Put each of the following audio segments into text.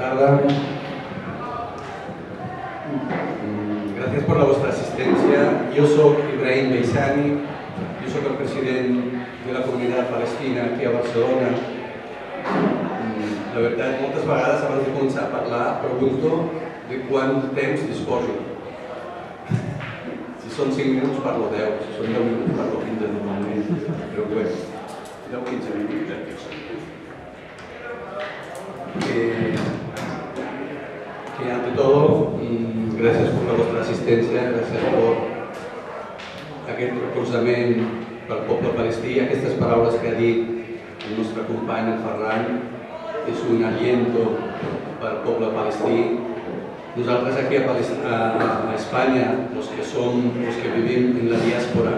tarda. Gràcies per la vostra assistència. Jo soc Ibrahim Beissani, jo soc el president de la comunitat palestina aquí a Barcelona. La veritat, moltes vegades abans de començar a parlar pregunto de quant temps disposo. Si són 5 minuts parlo 10, si són 10 minuts parlo 15 normalment, però bé, 10-15 minuts. Que ante todo, gracias por la vostra assistència, gràcies per aquest recolzament pel poble palestí. Aquestes paraules que ha dit el nostre company, el Ferran, és un aliento pel poble palestí. Nosaltres aquí a Espanya, los que vivim en la diàspora,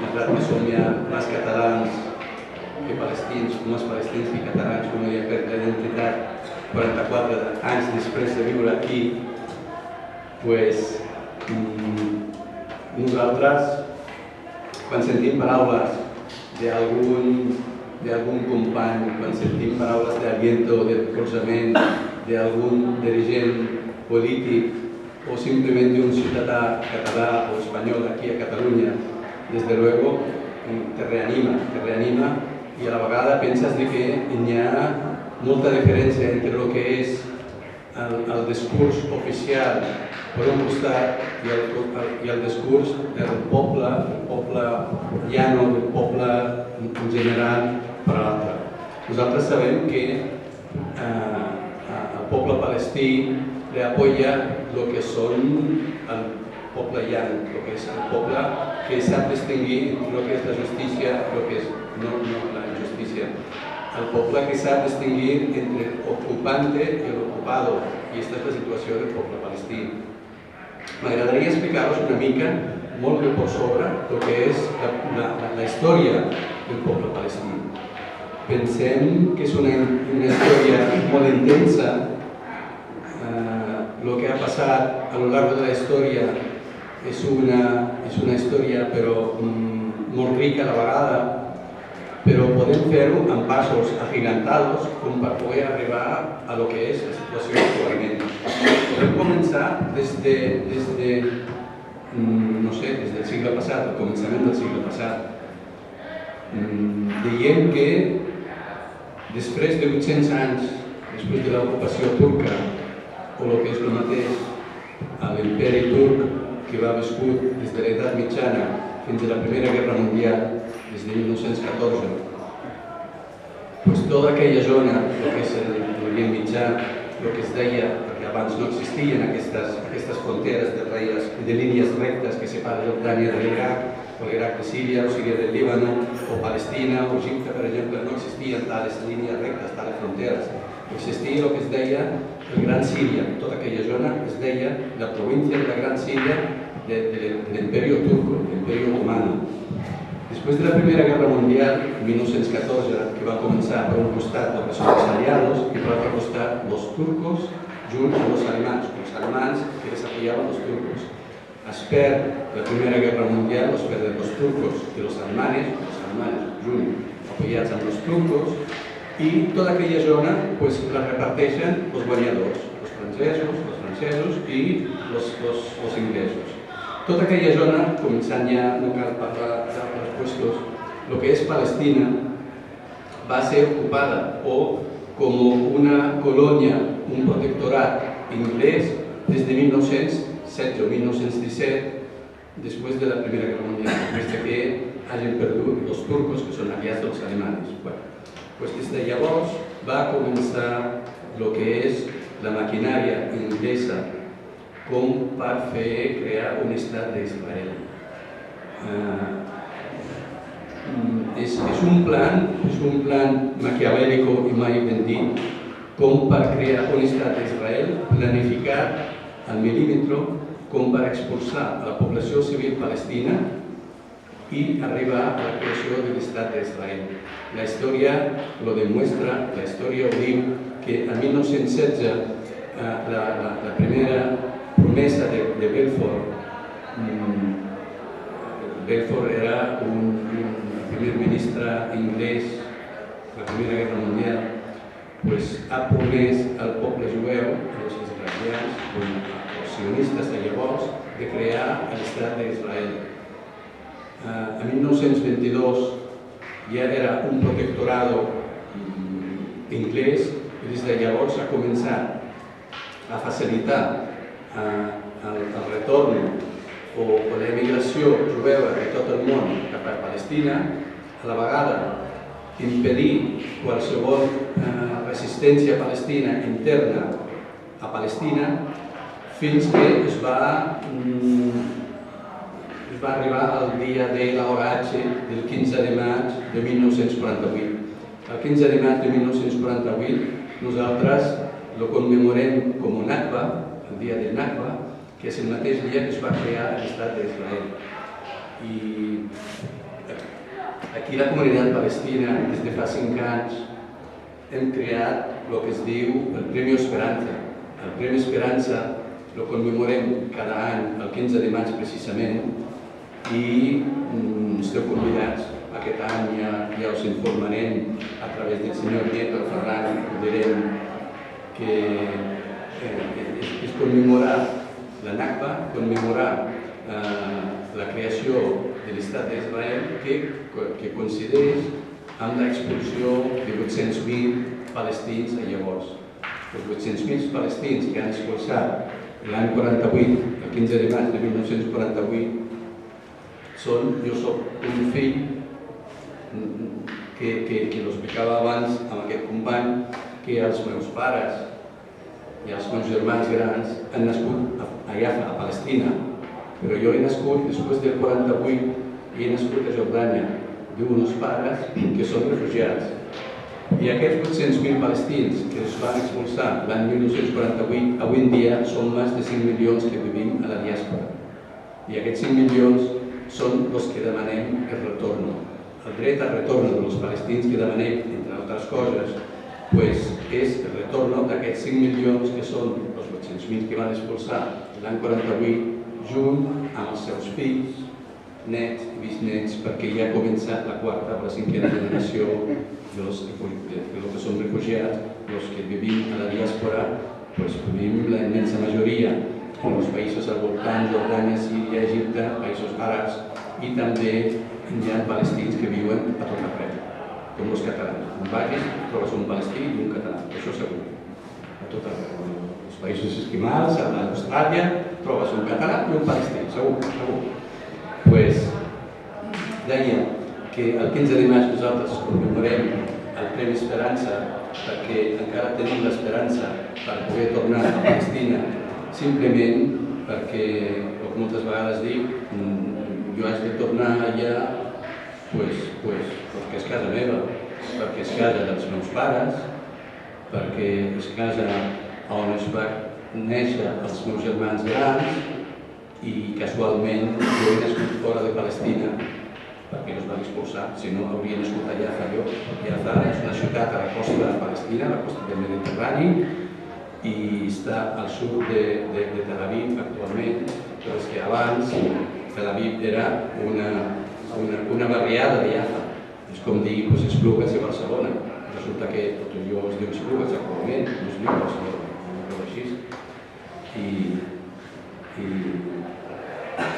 malgrat que som ja més catalans que palestins, més palestins que catalans, com ja per l'identitat, 44 anys després de viure aquí, pues, nosaltres, quan sentim paraules d'algun company, quan sentim paraules d'aliento, de recolzament d'algun dirigent polític o simplement d'un ciutadà català o espanyol aquí a Catalunya, des de luego te reanima i a la vegada penses que hi ha molta diferència entre el que és el discurs oficial per un costat i el discurs del poble llano, del poble en general per l'altre. Nosaltres sabem que el poble palestí le apoya lo que son el poble llano, lo que es el poble que sap distingir lo que es la justícia, lo que es no la injusticia. El poble que sap distingir entre el ocupante i l'ocupado, i aquesta és la situació del poble palestí. M'agradaria explicar-vos una mica, molt bé per sobre, el que és la història del poble palestí. Pensem que és una història molt intensa. Lo que ha passat a lo largo de la història és una història però molt rica a la vegada, però podem fer-ho amb passos agigantados com per poder arribar a lo que és la situació actualment. Podem començar des del segle passat, el començament del segle passat. Diem que després de 800 anys, després de l'ocupació turca, o el que és el mateix, l'imperi turc que va viscut des de l'edat mitjana fins a la Primera Guerra Mundial, des de 1914, pues tota aquella zona, el que és l'Orient Mitjà, el que es deia, perquè abans no existien aquestes fronteres de línies rectes que separen Jordània de l'Iraq, o l'Iraq de Síria, o Síria del Líbano, o Palestina, o Egipte, per exemple, no existien tales línies rectes, tales fronteres. Existia el que es deia el Gran Síria, tota aquella zona es deia la província de la Gran Síria de l'Imperio Turco, l'Imperio Romano. Després de la Primera Guerra Mundial, en 1914, que va començar per un costat el que són els aliados i per l'altre costat els turcos junts amb els alemans que les apoyaven els turcos. Es perd la Primera Guerra Mundial, es perden els turcos i els alemanes junts apoyats amb els turcos, i tota aquella zona la reparteixen els guanyadors, els francesos i els inglesos. Tota aquella zona, començant ja, no cal parlar d'altres puestos, el que és Palestina va ser ocupada com una colònia, un protectorat inglès des de 1916 o 1917, després de la Primera Guerra Mundial, després que hagin perdut els turcos, que són aliats dels alemans. Des de llavors va començar el que és la maquinària inglesa com per crear un estat d'Israel. És un plan maquiavélico i mai ben dit, com per crear un estat d'Israel planificat al milímetre, com per expulsar a la població civil palestina i arribar a la creació de l'estat d'Israel. La història lo demuestra, la història ho diu, que en 1916 la primera promesa de Balfour, Balfour era un primer ministre inglès de la Primera Guerra Mundial, ha promès al poble jueu, als israelians, als sionistes de llavors, de crear l'estat d'Israel. A 1922 ja era un protectorado inglès i des de llavors ha començat a facilitar el retorn o l'emigració jueva de tot el món cap a Palestina, a la vegada impedir qualsevol resistència palestina interna a Palestina fins que es va arribar al dia de l'hora H del 15 de maig de 1948. El 15 de maig de 1948 nosaltres lo commemorem com a Nakba, el dia del Nakba, que és el mateix dia que es va crear l'estat d'Israel. I aquí la comunitat palestina, des de fa 5 anys, hem creat el que es diu el Premi Esperança. El Premi Esperança el commemorem cada any, el 15 de maig precisament, i esteu convidats. Aquest any ja us informarem a través del senyor Nieto Ferran, direm que és commemorar la Nakba, commemorar la creació de l'estat d'Israel que coincideix amb l'expulsió de 800.000 palestins a llavors. Els 800.000 palestins que han expulsat l'any 48, el 15 de maig de 1948, jo soc un fill que us explicava abans amb aquest company que els meus pares i els meus germans grans han nascut allà a Palestina, però jo he nascut després del 48 i he nascut a Jordània d'uns pares que són refugiats. I aquests 800.000 palestins que es van expulsar l'any 1948, avui en dia són més de 5 milions que vivim a la diàspora. I aquests 5 milions són els que demanem el retorn. El dret al retorn dels palestins que demanem, entre altres coses, és el retorn d'aquests 5 milions que són els 800.000 que van expulsar l'any 48 junt amb els seus fills, nets i bisnets, perquè ja ha començat la quarta o la cinquena generació dels que són refugiats, els que vivim a la diàspora, vivim la immensa majoria en els països al voltant, Jordània, Síria, Egipte, països àrabs, i també hi ha palestins que viuen a tot arreu, com els catalans. En vagis trobes un palestí i un català, això segur, a tot arreu. Els països esquimals, a l'Austràlia, trobes un català i un palestí, segur, segur. Deia que el 15 de maig nosaltres commemorem el Premi Esperança perquè encara tenim l'esperança per poder tornar a Palestina, simplement perquè, com moltes vegades dic, jo haig de tornar allà perquè és casa meva, perquè és casa dels meus pares, perquè és casa on es va néixer els meus germans grans i casualment jo he nascut fora de Palestina perquè no es van expulsar, si no hauria nascut a Jaffa jo. Jaffa és una ciutat a la costa de Palestina, a la costa del Mediterrani, i està al sud de Tel Aviv actualment, però és que abans Tel Aviv era una barriada de Jaffa. És com dir Esplugues a Barcelona. Resulta que tot allò es diu Esplugues actualment, no es diu Barcelona, no és així. I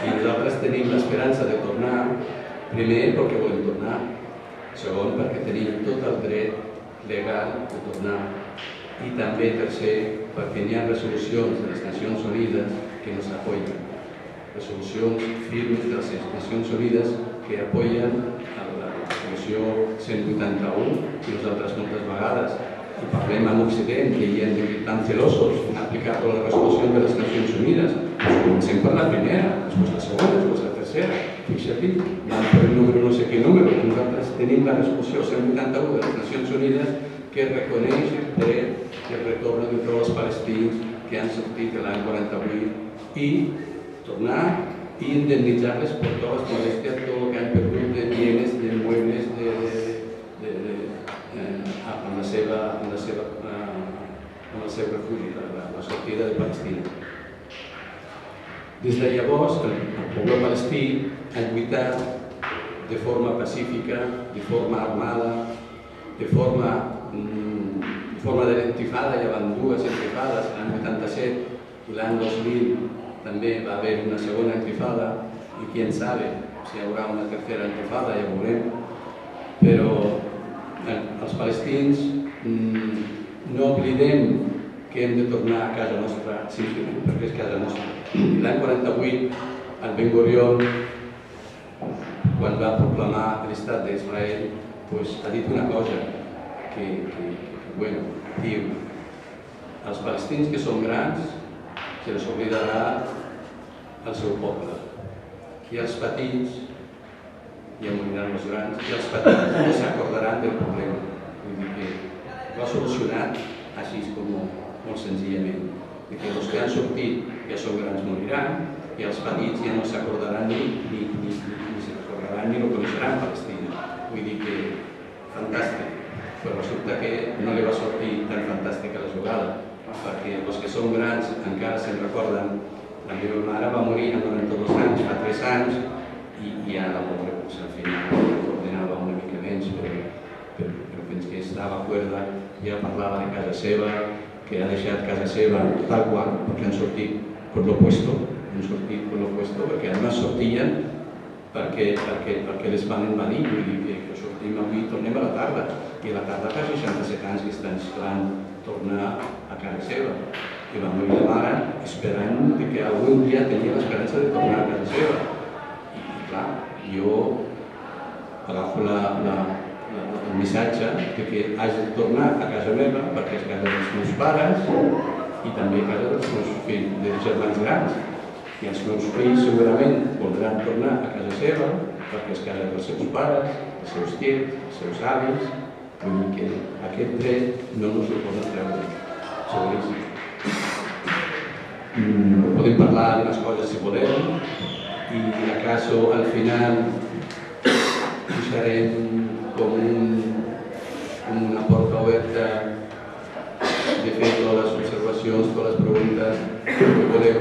nosaltres tenim l'esperança de tornar, primer perquè volem tornar, segon perquè tenim tot el dret legal de tornar, i també tercer perquè hi ha resolucions de les Nacions Unides que ens apoyen, resolucions firmes de les Nacions Unides que apoyen la resolució 181, i nosaltres moltes vegades i parlem amb Occident dient que tan celosos han aplicat la resolució de les Nacions Unides. Comencem per la primera, després la segona, després la tercera. Fixa-t'hi, van per el número no sé quin número. Nosaltres tenim la resolució 181 de les Nacions Unides que reconeix el dret de retorn de tots els palestins que han sortit l'any 48 i tornar i indemnitzar-les per totes les molèsties, tot el que han perdut de bienes, de muebles, amb el seu refugi, la sortida de Palestina. Des de llavors, el poble palestí ha lluitat de forma pacífica, de forma armada, de forma forma de intifada, hi ha dues intifades, l'any 87 i l'any 2000 també va haver una segona intifada i qui en sabe si hi haurà una tercera intifada, ja ho veurem. Però els palestins no oblidem que hem de tornar a casa nostra simplement perquè és casa nostra. L'any 48 el Ben Gurion, quan va proclamar l'estat d'Israel, ha dit una cosa que diu: els palestins que són grans se les oblidarà el seu poble, i els petits ja moriran els grans, i els petits no s'acordaran del problema. Vull dir que ho ha solucionat així com molt senzillament, que els que han sortit ja són grans moriran i els petits ja no s'acordaran ni s'acordaran ni no coneixeran Palestina. Vull dir que fantàstic, però resulta que no li va sortir tan fantàstic a la jugada, perquè els que són grans encara se'n recorden. La meva mare va morir a 92 anys, fa 3 anys, i ara al final ordenava una mica menys, però fins que estava cuerda ja parlava de casa seva, que ha deixat casa seva tal qual, perquè han sortit per l'opuesto, perquè además sortien perquè les van invadir, vull dir que sortim avui i tornem a la tarda, i a la tarda fa 67 anys que estan esperant tornar a casa seva, i va morir la mare esperant que algun dia tenia l'esperança de tornar a casa seva. I clar, jo agafo el missatge de que hagi de tornar a casa meva perquè és casa dels meus pares i també casa dels meus fills, dels germans grans. I els meus fills segurament voldran tornar a casa seva perquè és casa dels seus pares, els seus tiets, els seus avis. Vull dir que aquest dret no ens el poden treure, seguríssim. Podem parlar de les coses si volem i acaso al final deixarem com una porta oberta de fer totes les observacions, totes les preguntes que voleu,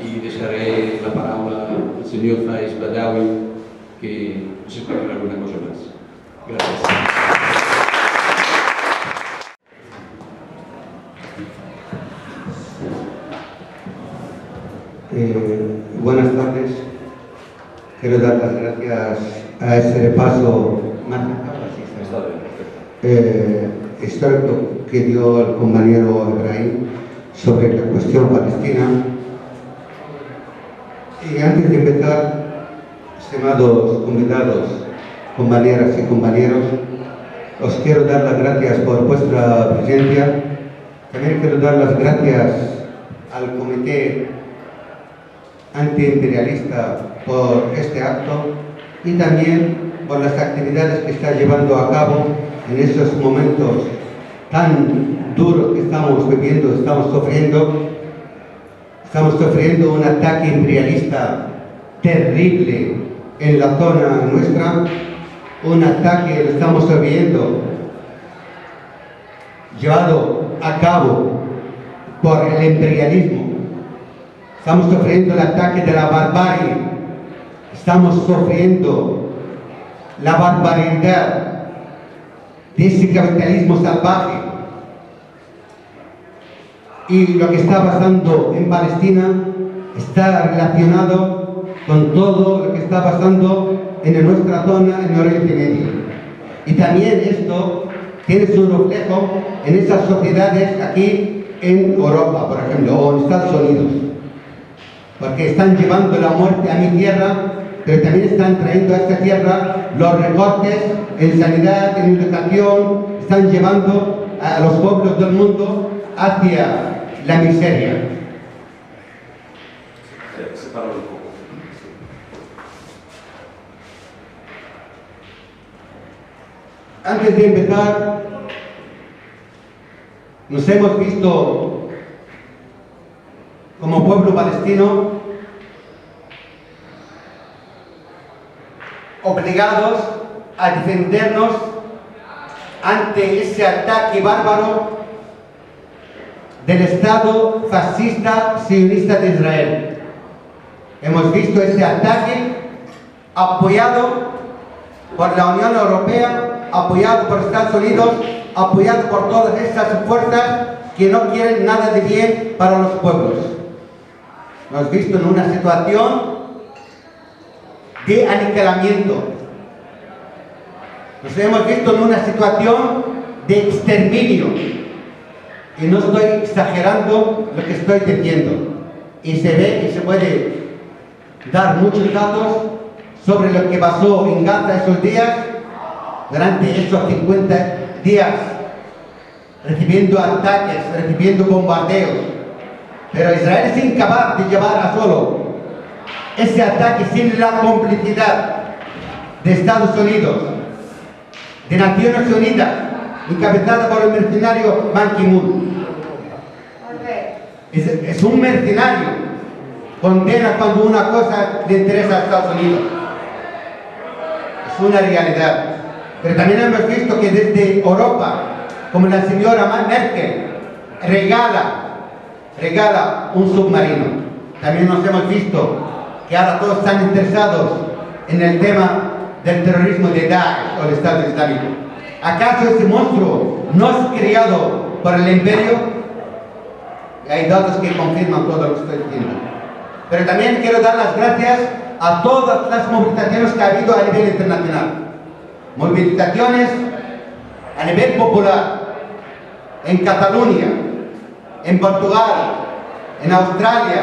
i deixaré la paraula al senyor Faiz Badawi que us explicarà alguna cosa més. Gràcies. Buenas tardes. Quiero dar las gracias a ese repaso histórico que dio el compañero Ibrahim sobre la cuestión palestina. Y antes de empezar, estimados convidados, compañeras y compañeros, os quiero dar las gracias por vuestra presencia. También quiero dar las gracias al Comité Antiimperialista por este acto y también por las actividades que está llevando a cabo en estos momentos tan duros que estamos viviendo, estamos sufriendo un ataque imperialista terrible en la zona nuestra, un ataque que lo estamos viviendo llevado a cabo por el imperialismo. Estamos sufriendo el ataque de la barbarie, estamos sufriendo la barbaridad de ese capitalismo salvaje. Y lo que está pasando en Palestina está relacionado con todo lo que está pasando en nuestra zona, en Oriente Medio. Y también esto tiene su reflejo en esas sociedades aquí en Europa, por ejemplo, o en Estados Unidos. Porque están llevando la muerte a mi tierra, pero también están trayendo a esta tierra los recortes en sanidad, en educación, están llevando a los pueblos del mundo hacia la miseria. Antes de empezar, nos hemos visto como pueblo palestino obligados a defendernos ante ese ataque bárbaro del Estado fascista sionista de Israel. Hemos visto ese ataque apoyado por la Unión Europea, apoyado por Estados Unidos apoyado por todas esas fuerzas que no quieren nada de bien para los pueblos. Nos hemos visto en una situación de aniquilamiento. Nos hemos visto en una situación de exterminio. Y no estoy exagerando lo que estoy diciendo. Y se ve y se puede dar muchos datos sobre lo que pasó en Gaza esos días, durante esos 50 días, recibiendo ataques, recibiendo bombardeos. Pero Israel es incapaz de llevar a solo ese ataque sin la complicidad de Estados Unidos, de Naciones Unidas, encabezada por el mercenario Ban Ki-moon. Es un mercenario, condena cuando una cosa le interesa a Estados Unidos. Es una realidad. Pero también hemos visto que desde Europa, como la señora Merkel, regala un submarino. También nos hemos visto que ahora todos están interesados en el tema del terrorismo de Daesh o el Estado Islámico. ¿Acaso ese monstruo no es criado por el imperio? Hay datos que confirman todo lo que estoy diciendo. Pero también quiero dar las gracias a todas las movilizaciones que ha habido a nivel internacional. Movilizaciones a nivel popular, en Cataluña, en Portugal, en Australia,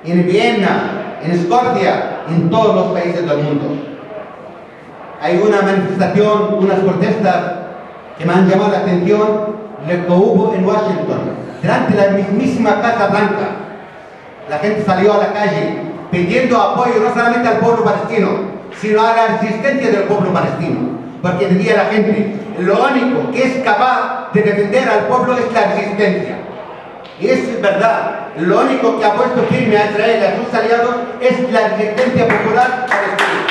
en Viena, en Escocia, en todos los países del mundo. Hay una manifestación, unas protestas que me han llamado la atención, lo que hubo en Washington, delante de la mismísima Casa Blanca. La gente salió a la calle pidiendo apoyo no solamente al pueblo palestino, sino a la resistencia del pueblo palestino. Porque decía la gente, lo único que es capaz de defender al pueblo es la resistencia. Y es verdad, lo único que ha puesto firme a Israel y a sus aliados es la resistencia popular palestina.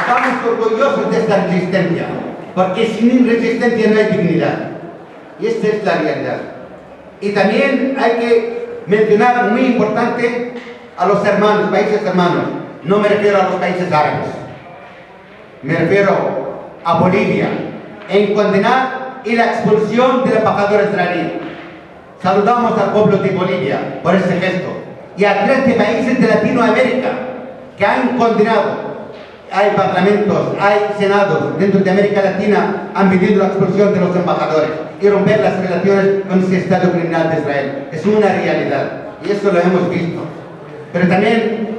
Estamos orgullosos de esta resistencia, porque sin resistencia no hay dignidad. Y esta es la realidad. Y también hay que mencionar, muy importante, a los hermanos, países hermanos. No me refiero a los países árabes. Me refiero a Bolivia, en condenar y la expulsión del embajador israelí. Saludamos al pueblo de Bolivia por ese gesto. Y a 13 países de Latinoamérica que han condenado. Hay parlamentos, hay senados dentro de América Latina han pedido la expulsión de los embajadores y romper las relaciones con ese Estado criminal de Israel. Es una realidad y eso lo hemos visto. Pero también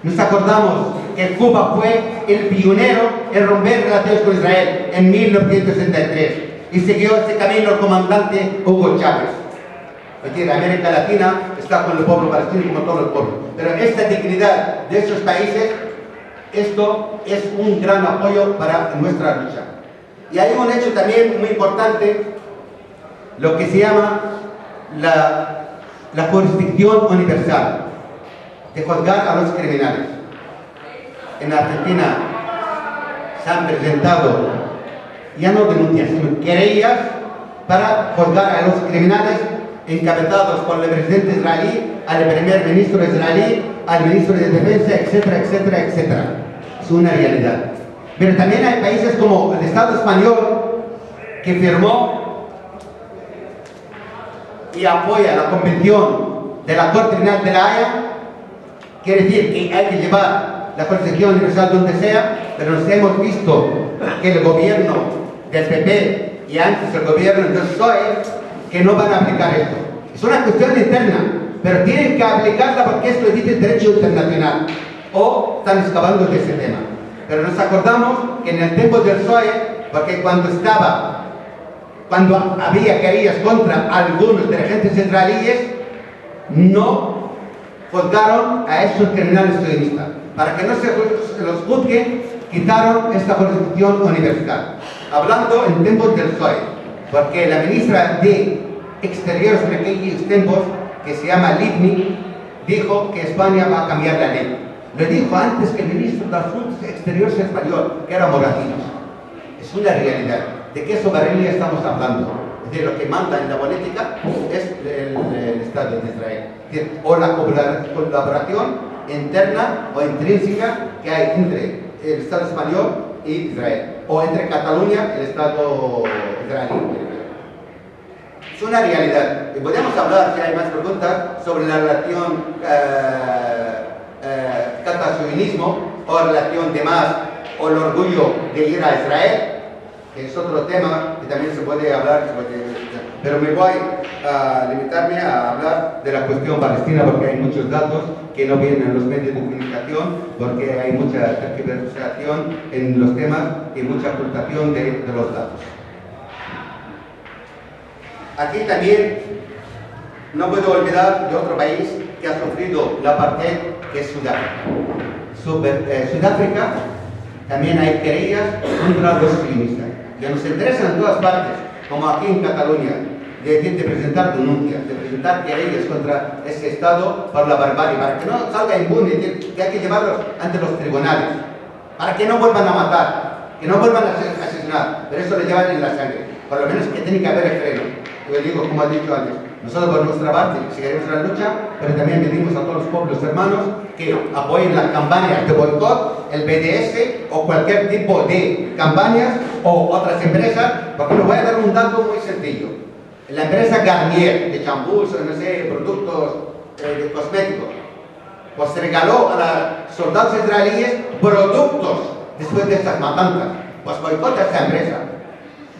nos acordamos que Cuba fue el pionero en romper relaciones con Israel en 1963 y siguió ese camino el comandante Hugo Chávez. Es decir, América Latina está con el pueblo palestino como todo el pueblo. Pero esta dignidad de esos países, esto es un gran apoyo para nuestra lucha. Y hay un hecho también muy importante, lo que se llama la jurisdicción universal, de juzgar a los criminales. En Argentina se han presentado ya no denuncias, sino querellas para juzgar a los criminales encabezados por el presidente israelí, al primer ministro israelí, al ministro de defensa, etcétera, etcétera, etcétera. Es una realidad. Pero también hay países como el Estado español que firmó y apoya la convención de la Corte Penal de la Haya. Quiere decir que hay que llevar la jurisdicción universal donde sea, pero nos hemos visto que el gobierno del PP y antes el gobierno del PSOE que no van a aplicar esto. Es una cuestión interna, pero tienen que aplicarla porque esto dice el derecho internacional, o están escapando de ese tema. Pero nos acordamos que en el tiempo del PSOE, porque cuando había querellas contra algunos dirigentes israelíes, no juzgaron a esos criminales sionistas. Para que no se los juzgue, quitaron esta jurisdicción universal. Hablando en tiempos del PSOE, porque la ministra de Exteriores en aquellos tiempos, que se llama Livni, dijo que España va a cambiar la ley. Lo dijo antes que el ministro de Asuntos Exteriores español, que era Moratinos. Es una realidad. ¿De qué soberanía estamos hablando? Es decir, lo que manda en la política es el Estado de Israel. Es decir, o la colaboración interna o intrínseca que hay entre el Estado español y Israel, o entre Cataluña y el Estado israelí. Es una realidad. Y podemos hablar, si hay más preguntas, sobre la relación catasionismo o relación de más o el orgullo de ir a Israel, que es otro tema que también se puede hablar, pero me voy a limitarme a hablar de la cuestión palestina porque hay muchos datos que no vienen en los medios de comunicación, porque hay mucha tergiversación en los temas y mucha ocultación de los datos. Aquí también no puedo olvidar de otro país que ha sufrido la apartheid, que es Sudáfrica. Sudáfrica también hay querellas contra los sionistas, que nos interesan en todas partes, como aquí en Cataluña, de presentar denuncias, de presentar querellas contra ese Estado por la barbarie, para que no salga impune, que hay que llevarlos ante los tribunales, para que no vuelvan a matar, que no vuelvan a asesinar, pero eso lo llevan en la sangre, por lo menos que tiene que haber el freno. Yo digo, como he dicho antes, nosotros por nuestra parte seguiremos la lucha, pero también pedimos a todos los pueblos hermanos que apoyen las campañas de boicot, el BDS o cualquier tipo de campañas o otras empresas, porque les voy a dar un dato muy sencillo. La empresa Garnier de champús, no sé, productos de cosméticos, pues regaló a los soldados israelíes productos después de estas matanzas. Pues boicota esta empresa.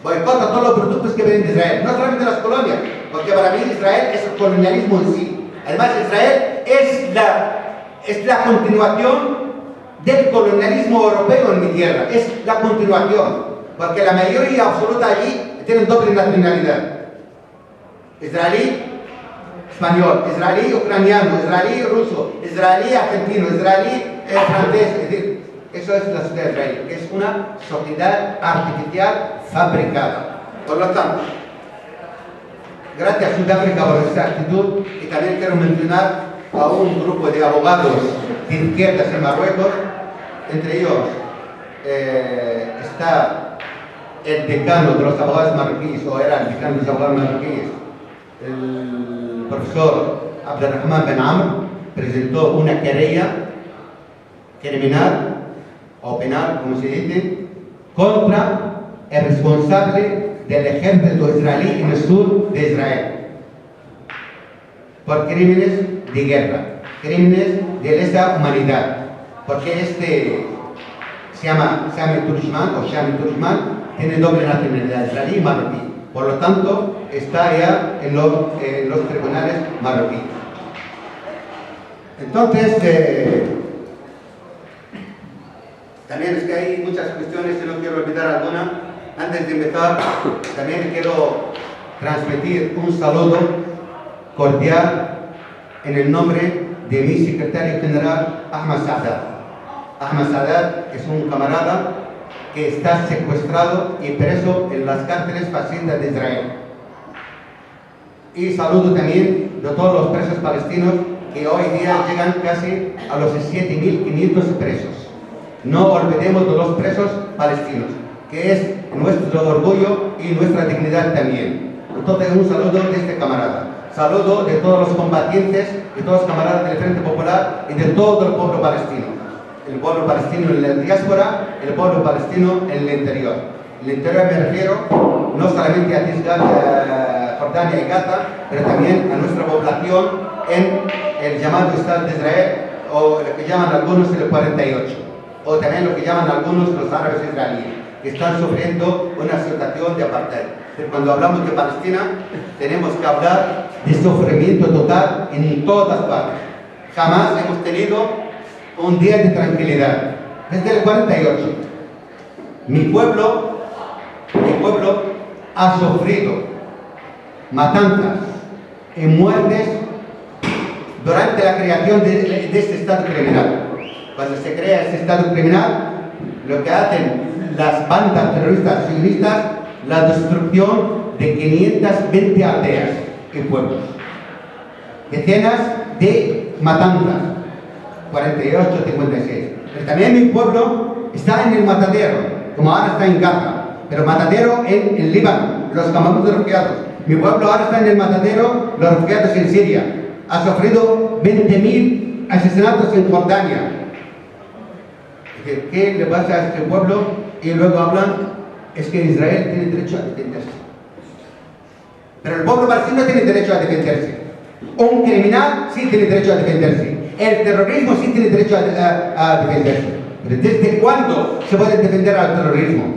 Boicota todos los productos que vienen de Israel, no solamente de las colonias, porque para mí Israel es el colonialismo en sí. Además, Israel es la continuación del colonialismo europeo en mi tierra, es la continuación, porque la mayoría absoluta allí tienen doble nacionalidad. Israelí español, israelí ucraniano, israelí ruso, israelí argentino, israelí francés, es decir, eso es la sociedad israelí, que es una sociedad artificial fabricada. Por lo tanto, gracias a Sudáfrica por esta actitud, y también quiero mencionar a un grupo de abogados de izquierdas en Marruecos, entre ellos está el decano de los abogados marroquíes, o era el decano de los abogados marroquíes, el profesor Abdelrahman Ben Amr, presentó una querella criminal o penal, como se dice, contra el responsable del ejército israelí en el sur de Israel por crímenes de guerra, crímenes de lesa humanidad, porque se llama Sami Turjman, tiene doble nacionalidad, israelí y marroquí, por lo tanto está ya en los tribunales marroquíes. Entonces, también es que hay muchas cuestiones y no quiero olvidar alguna. Antes de empezar, también quiero transmitir un saludo cordial en el nombre de mi secretario general, Ahmad Saadat. Ahmad Saadat es un camarada que está secuestrado y preso en las cárceles fascistas de Israel. Y saludo también de todos los presos palestinos que hoy día llegan casi a los 7.500 presos. No olvidemos de los presos palestinos, que es nuestro orgullo y nuestra dignidad también. Entonces, un saludo de este camarada. Saludo de todos los combatientes, de todos los camaradas del Frente Popular y de todo el pueblo palestino. El pueblo palestino en la diáspora, el pueblo palestino en el interior. En el interior me refiero no solamente a Cisjordania, Jordania y Gaza, pero también a nuestra población en el llamado Estado de Israel, o lo que llaman algunos el 48, o también lo que llaman algunos los árabes israelíes, que están sufriendo una situación de apartheid. Pero cuando hablamos de Palestina, tenemos que hablar de sufrimiento total en todas partes. Jamás hemos tenido un día de tranquilidad. Desde el 48, mi pueblo ha sufrido matanzas y muertes durante la creación de este Estado criminal. Cuando se crea este Estado criminal, lo que hacen las bandas terroristas sionistas, la destrucción de 520 aldeas y pueblos, decenas de matanzas, 48, 56. Pero también mi pueblo está en el matadero, como ahora está en Gaza, pero matadero en el Líbano, los campamentos de refugiados. Mi pueblo ahora está en el matadero, los refugiados en Siria. Ha sufrido 20.000 asesinatos en Jordania. ¿Qué le pasa a este pueblo? Y luego hablan, es que Israel tiene derecho a defenderse. Pero el pueblo palestino tiene derecho a defenderse. Un criminal sí tiene derecho a defenderse. El terrorismo sí tiene derecho a defenderse. Pero ¿desde cuándo se puede defender al terrorismo?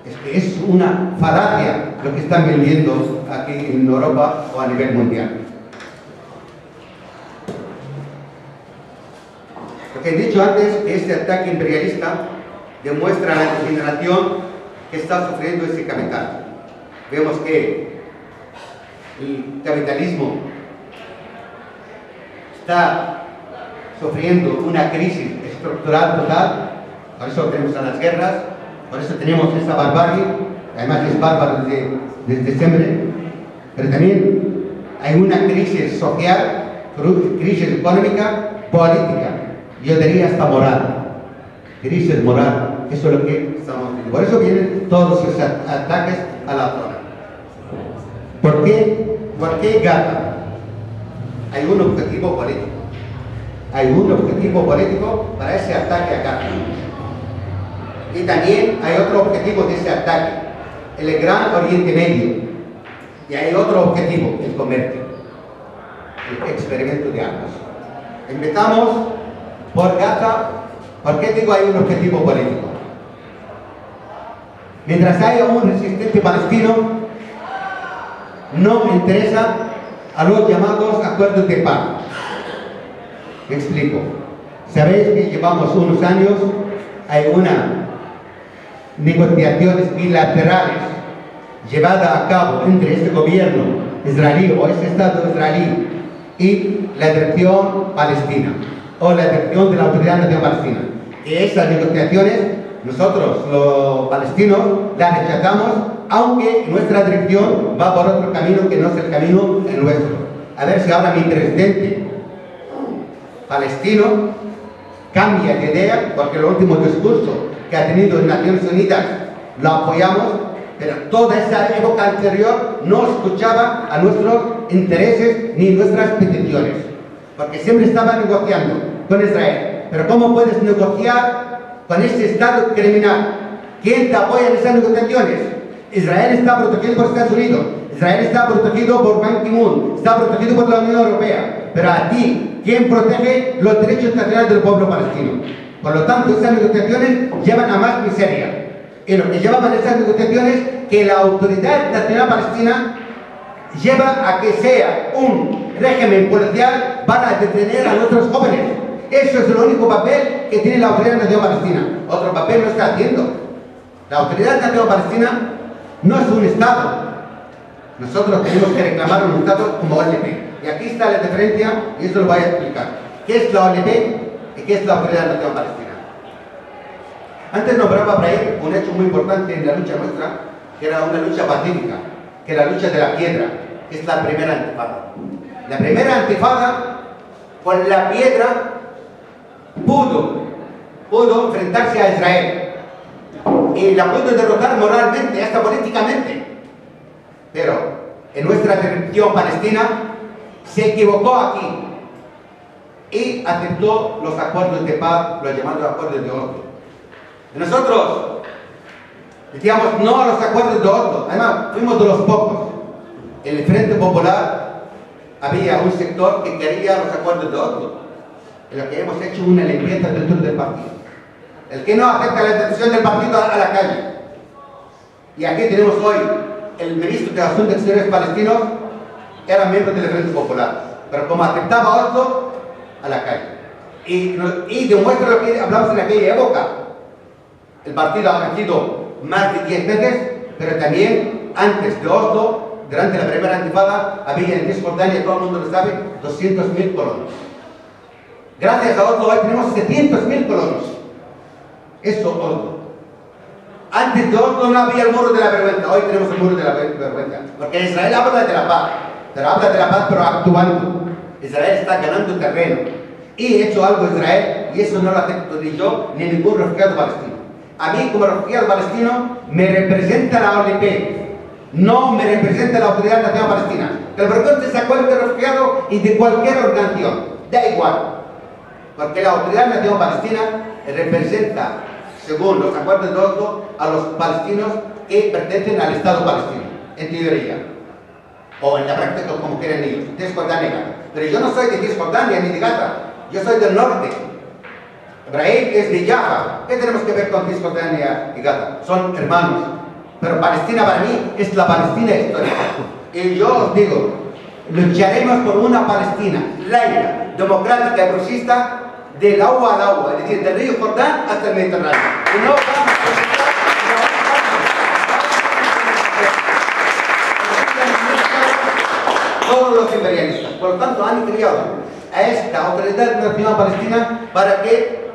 Es que es una falacia lo que están vendiendo aquí en Europa o a nivel mundial. Lo que he dicho antes, que este ataque imperialista demuestra la degeneración que está sufriendo este capital. Vemos que el capitalismo está sufriendo una crisis estructural total, por eso tenemos las guerras, por eso tenemos esta barbarie, además es bárbaro desde diciembre, pero también hay una crisis social, crisis económica, política, yo diría hasta moral, crisis moral, eso es lo que estamos viendo. Por eso vienen todos esos ataques a la zona. ¿Por qué Gaza? Hay un objetivo político. Hay un objetivo político para ese ataque a Gaza. Y también hay otro objetivo de ese ataque, el Gran Oriente Medio. Y hay otro objetivo, el comercio, el experimento de armas. Empezamos por Gaza. ¿Por qué digo hay un objetivo político? Mientras haya un resistente palestino, no interesa a los llamados acuerdos de paz. Me explico. Sabéis que llevamos unos años, hay unas negociaciones bilaterales llevadas a cabo entre este gobierno israelí o este Estado israelí y la dirección palestina o la dirección de la Autoridad Nacional Palestina. Y esas negociaciones nosotros los palestinos las rechazamos, aunque nuestra dirección va por otro camino que no es el camino nuestro. A ver si ahora mi presidente palestino cambia de idea, porque el último discurso que ha tenido en Naciones Unidas lo apoyamos, pero toda esa época anterior no escuchaba a nuestros intereses ni nuestras peticiones, porque siempre estaba negociando con Israel. Pero ¿cómo puedes negociar con este Estado criminal? ¿Quién te apoya en esas negociaciones? Israel está protegido por Estados Unidos, Israel está protegido por Ban Ki-moon, está protegido por la Unión Europea, pero a ti, ¿quién protege los derechos nacionales del pueblo palestino? Por lo tanto, esas negociaciones llevan a más miseria. Y lo que llevaban esas negociaciones, que la Autoridad Nacional Palestina lleva a que sea un régimen policial para detener a nuestros jóvenes. Eso es el único papel que tiene la Autoridad Nacional Palestina. Otro papel no está haciendo. La Autoridad Nacional Palestina no es un Estado. Nosotros tenemos que reclamar un Estado como OLP. Y aquí está la diferencia, y esto lo voy a explicar. ¿Qué es la OLP y qué es la Autoridad Nacional Palestina? Antes nombraba Brahim un hecho muy importante en la lucha nuestra, que era una lucha pacífica, que era la lucha de la piedra, que es la primera antifada. La primera antifada, con la piedra, pudo enfrentarse a Israel. Y la pudo derrotar moralmente, hasta políticamente. Pero en nuestra dirección palestina se equivocó aquí y aceptó los acuerdos de paz, los llamados acuerdos de Oslo. Y nosotros decíamos no a los acuerdos de Oslo. Además, fuimos de los pocos. En el Frente Popular había un sector que quería los acuerdos de Oslo, en lo que hemos hecho una limpieza dentro del partido. El que no acepta la decisión del partido a la calle. Y aquí tenemos hoy el ministro de Asuntos Exteriores palestinos, era miembro del Frente Popular, pero como aceptaba Oslo, a la calle. Y demuestra lo que hablamos en aquella época. El partido ha crecido más de 10 veces, pero también antes de Oslo, durante la primera antifada, había en Cisjordania, todo el mundo lo sabe, 200.000 colonos. Gracias a Oslo hoy tenemos 700.000 colonos. Eso Oslo. Antes de Oslo no había el muro de la vergüenza, hoy tenemos el muro de la vergüenza. Porque Israel habla de la paz, pero habla de la paz pero actuando. Israel está ganando terreno. Y he hecho algo Israel, y eso no lo acepto ni yo ni ningún refugiado palestino. A mí como refugiado palestino me representa la OLP, no me representa la Autoridad Nacional Palestina. Que el vergüenza es a cualquier refugiado y de cualquier organización. Da igual, porque la Autoridad Nacional Palestina representa, según los acuerdos de Oslo, a los palestinos que pertenecen al Estado palestino, en teoría, o en la práctica, como quieren ellos, Cisjordania y Gaza. Pero yo no soy de Cisjordania ni de Gaza, yo soy del norte. Ibrahim es de Jaffa. ¿Qué tenemos que ver con Cisjordania y Gaza? Son hermanos. Pero Palestina para mí es la Palestina histórica. Y yo os digo, lucharemos por una Palestina laica, democrática y progresista del agua al agua, es decir, del río Jordán hasta el Mediterráneo. Y no vamos a todos los imperialistas. Por lo tanto, han criado a esta Autoridad Nacional Palestina para que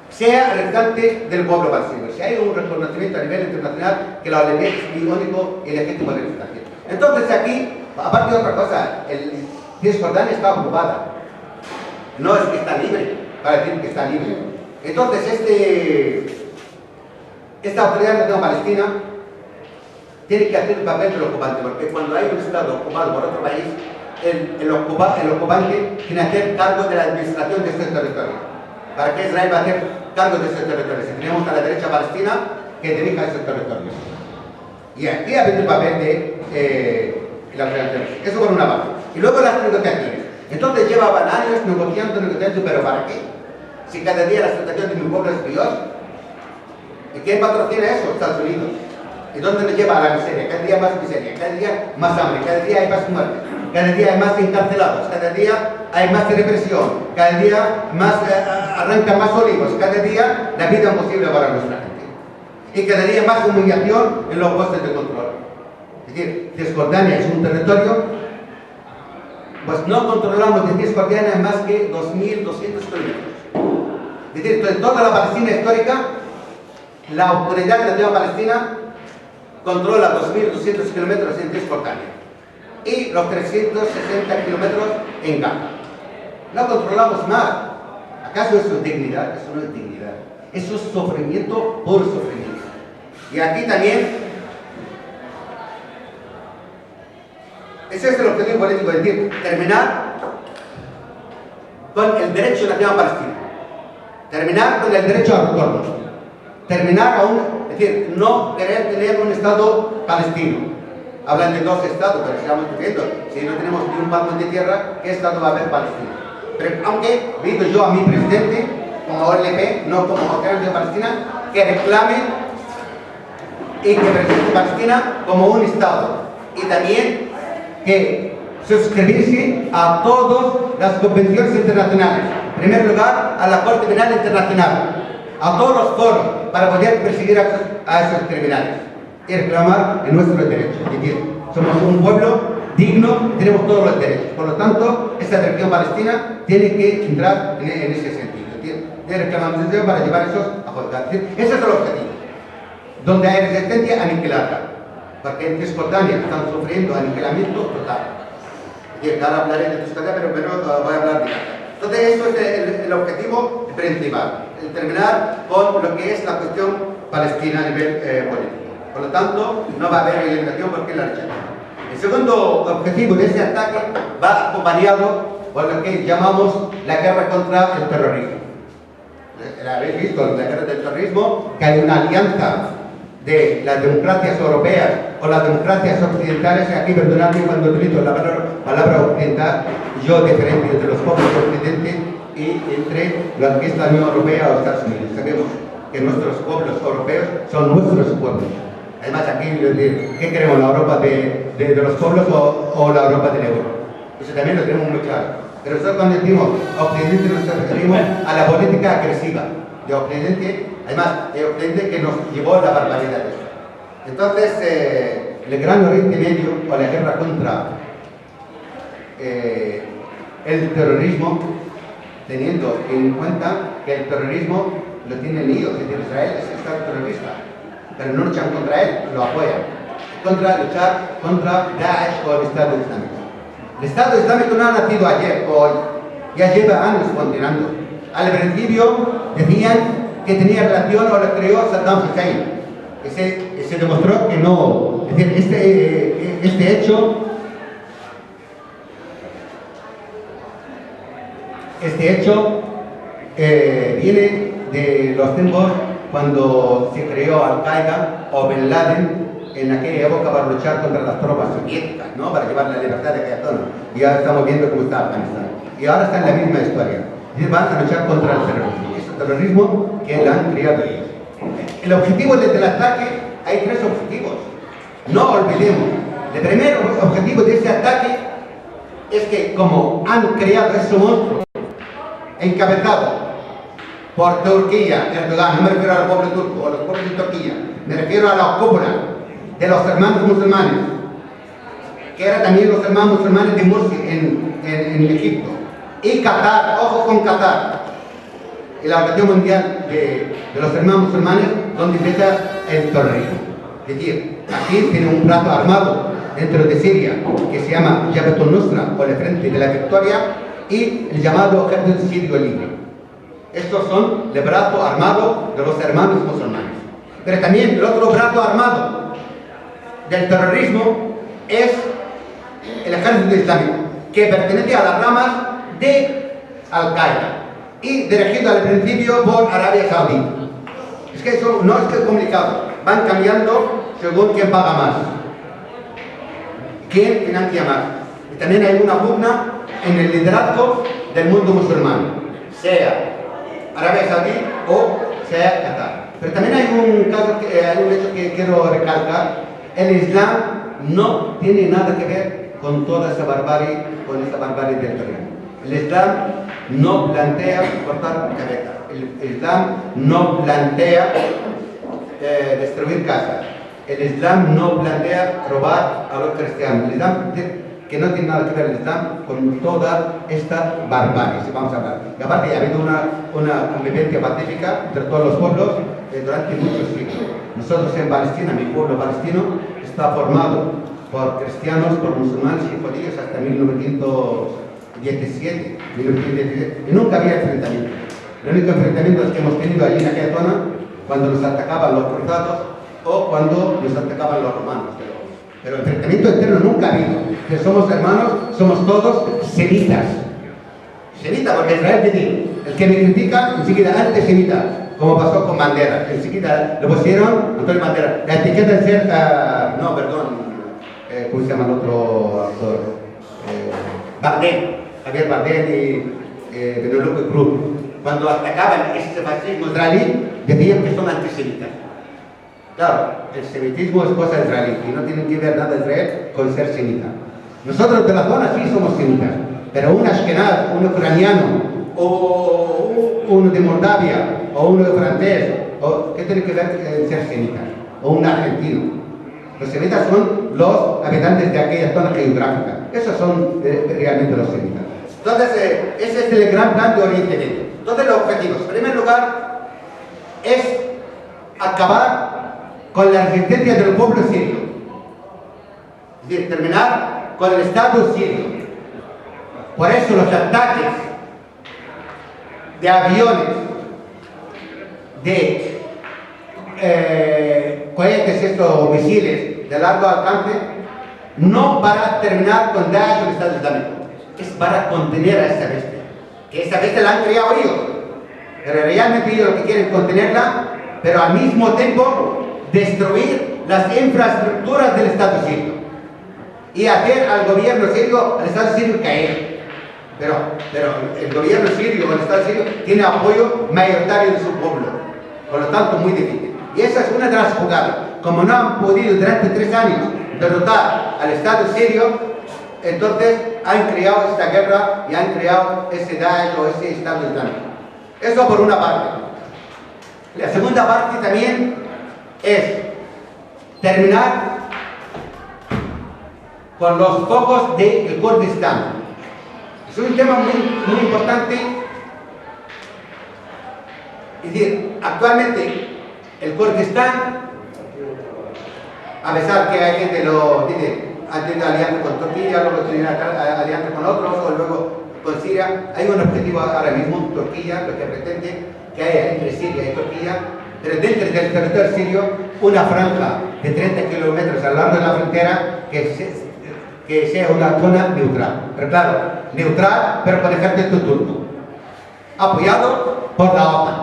sea representante del pueblo palestino. Si hay un reconocimiento a nivel internacional que la OLP es mi único y legítimo representante. Entonces aquí, aparte de otra cosa, Cisjordania está ocupada. No es que está libre, para decir que está libre. Entonces esta Autoridad Nacional Palestina tiene que hacer el papel del ocupante, porque cuando hay un Estado ocupado por otro país, el ocupante tiene que hacer cargo de la administración de ese territorio. ¿Para qué Israel va a hacer cargo de ese territorio? Si tenemos a la derecha palestina que dirija ese territorio. Y aquí ha habido el papel de la Autoridad. Eso por una parte. Y luego las negociaciones. Entonces llevaban años negociando, pero ¿para qué? Si cada día la situación de mi pueblo es peor. ¿Y quién patrocina eso? Estados Unidos. ¿Y dónde nos lleva a la miseria? Cada día más miseria, cada día más hambre, cada día hay más muertes, cada día hay más encarcelados, cada día hay más represión, cada día más arrancan más olivos, cada día la vida imposible para nuestra gente. Y cada día más humillación en los puestos de control. Es decir, Cisjordania es un territorio, pues no controlamos de Cisjordania más que 2.200 kilómetros. Es decir, de toda la Palestina histórica, la Autoridad Nacional Palestina controla 2.200 kilómetros en Cisjordania y los 360 kilómetros en Gaza. No controlamos más. ¿Acaso eso es dignidad? Eso no es dignidad. Eso es sufrimiento por sufrimiento. Y aquí también, ese es el objetivo político, es decir, terminar con el derecho nacional palestino, terminar con el derecho al retorno, terminar es decir, no querer tener un Estado palestino. Hablan de dos estados, pero sigamos diciendo, si no tenemos ni un palmo de tierra, ¿qué Estado va a haber palestino? Pero aunque pido yo a mi presidente, como OLP, no como Autoridad de Palestina, que reclame y que presente Palestina como un Estado. Y también que suscribirse a todas las convenciones internacionales. En primer lugar, a la Corte Penal Internacional, a todos los foros para poder perseguir a esos criminales y reclamar en nuestros derechos. Es decir, somos un pueblo digno y tenemos todos los derechos. Por lo tanto, esta región palestina tiene que entrar en ese sentido. Es decir, de reclamación para llevar esos a juzgar. Ese es el objetivo. Donde hay resistencia, aniquilarla. Porque en Cisjordania están sufriendo aniquilamiento total. Es decir, ahora hablaré de Cisjordania, pero primero voy a hablar de Gaza. Entonces, eso es el objetivo principal, el terminar con lo que es la cuestión palestina a nivel político. Por lo tanto, no va a haber eliminación porque la rechazan. El segundo objetivo de ese ataque va acompañado por lo que llamamos la guerra contra el terrorismo. Habéis visto en la guerra del terrorismo que hay una alianza de las democracias europeas o las democracias occidentales. Aquí, perdonadme cuando utilizo la palabra occidental, yo diferencio entre los pueblos occidentales y entre lo que es la Unión Europea o Estados Unidos. Sabemos que nuestros pueblos europeos son nuestros pueblos. Además, aquí, ¿qué queremos? ¿La Europa de los pueblos o la Europa del euro? Eso también lo tenemos muy claro. Pero nosotros cuando decimos Occidente nos referimos a la política agresiva de Occidente, además de Occidente que nos llevó a la barbaridad. Entonces, el Gran Oriente Medio o la guerra contra el terrorismo, teniendo en cuenta que el terrorismo lo tienen ellos, es decir, Israel es el Estado terrorista, pero no luchan contra él, lo apoyan. Luchar contra Daesh o el Estado Islámico. El Estado Islámico no ha nacido ayer o hoy, ya lleva años continuando. Al principio decían que tenía relación o lo creó Saddam Hussein. Se demostró que no. Es decir, este hecho Este hecho viene de los tiempos cuando se creó Al-Qaeda o Bin Laden en aquella época para luchar contra las tropas soviéticas, ¿no? Para llevar la libertad de aquella zona. Y ahora estamos viendo cómo está Afganistán. Y ahora está en la misma historia. Y van a luchar contra el terrorismo. Es el terrorismo que la han creado ellos. El objetivo del ataque, hay tres objetivos. No olvidemos. El primer objetivo de este ataque es que como han creado ese monstruo encabezado por Turquía, Erdogan, no me refiero al pueblo turco o a los pueblos de Turquía, me refiero a la cúpula de los hermanos musulmanes, que eran también los hermanos musulmanes de Mursi en Egipto, y Qatar, ojo con Qatar, y la Organización Mundial de los hermanos musulmanes, donde empieza el terrorismo. Es decir, aquí tiene un brazo armado dentro de Siria que se llama Jabhat al-Nusra o el Frente de la Victoria y el llamado Ejército Sirio Libre. Estos son el brazo armado de los hermanos musulmanes. Pero también el otro brazo armado del terrorismo es el Ejército Islámico, que pertenece a las ramas de Al-Qaeda y dirigido al principio por Arabia Saudí. Es que eso no es que es complicado, van cambiando según quién paga más, quién financia más. Y también hay una pugna en el liderazgo del mundo musulmán, sea Arabia Saudí o sea Qatar. Pero también hay un caso, hay un hecho que quiero recalcar. El Islam no tiene nada que ver con toda esa barbarie, del terrorismo. El Islam no plantea cortar cabeza. El Islam no plantea destruir casas. El Islam no plantea robar a los cristianos. El Islam que no tiene nada que ver el Islam con toda esta barbarie, si vamos a hablar. Y aparte ha habido una convivencia pacífica entre todos los pueblos durante muchos siglos. Nosotros en Palestina, mi pueblo palestino, está formado por cristianos, por musulmanes y judíos hasta 1917, y nunca había enfrentamiento. El único enfrentamiento que hemos tenido allí en aquella zona, cuando nos atacaban los cruzados o cuando nos atacaban los romanos. Pero enfrentamiento interno nunca ha habido. Que somos hermanos, somos todos semitas. Semita, porque Israel tiene el que me critica, enseguida antisemita, como pasó con Bandera. Enseguida le pusieron Antonio Bandera. La etiqueta de ser, no, perdón, ¿cómo se llama el otro actor? Bardem, Javier Bardem y Penélope Cruz. Cuando atacaban este fascismo israelí, decían que son antisemitas. Claro, el semitismo es cosa israelí y no tiene que ver nada Israel con ser semita. Nosotros de la zona sí somos semitas, pero un ashkenaz, un ucraniano, o uno de Moldavia, o uno de francés, ¿qué tiene que ver en ser semita? O un argentino. Los semitas son los habitantes de aquella zona geográfica. Esos son realmente los semitas. Entonces, ese es el gran plan de Oriente Medio. Entonces, los objetivos, en primer lugar, es acabar con la resistencia del pueblo sirio. Es decir, terminar con el Estado sirio. Por eso los ataques de aviones, de cohetes o misiles de largo alcance, no para terminar con Daesh o el Estado Islámico, es para contener a esta bestia. Que esta bestia la han creado ellos, pero realmente ellos lo que quieren es contenerla, pero al mismo tiempo destruir las infraestructuras del Estado sirio y hacer al gobierno sirio, al Estado sirio caer. Pero el gobierno sirio o el Estado sirio tiene apoyo mayoritario de su pueblo, por lo tanto muy difícil. Y esa es una de las jugadas. Como no han podido durante 3 años derrotar al Estado sirio, entonces han creado esta guerra y han creado ese Daesh o ese Estado Islámico. Eso por una parte. La segunda parte también es terminar con los focos del Kurdistán. Es un tema muy importante. Es decir, actualmente el Kurdistán, a pesar que hay gente lo dice, ha tenido alianza con Turquía, luego tiene alianza con otros, o luego con Siria, hay un objetivo ahora mismo, Turquía, lo que pretende que haya entre Siria y Turquía, pero dentro del territorio sirio, una franja de 30 kilómetros a lo largo de la frontera que sea una zona neutral. Pero claro, neutral, pero con ejército turco. apoyado por la OTAN.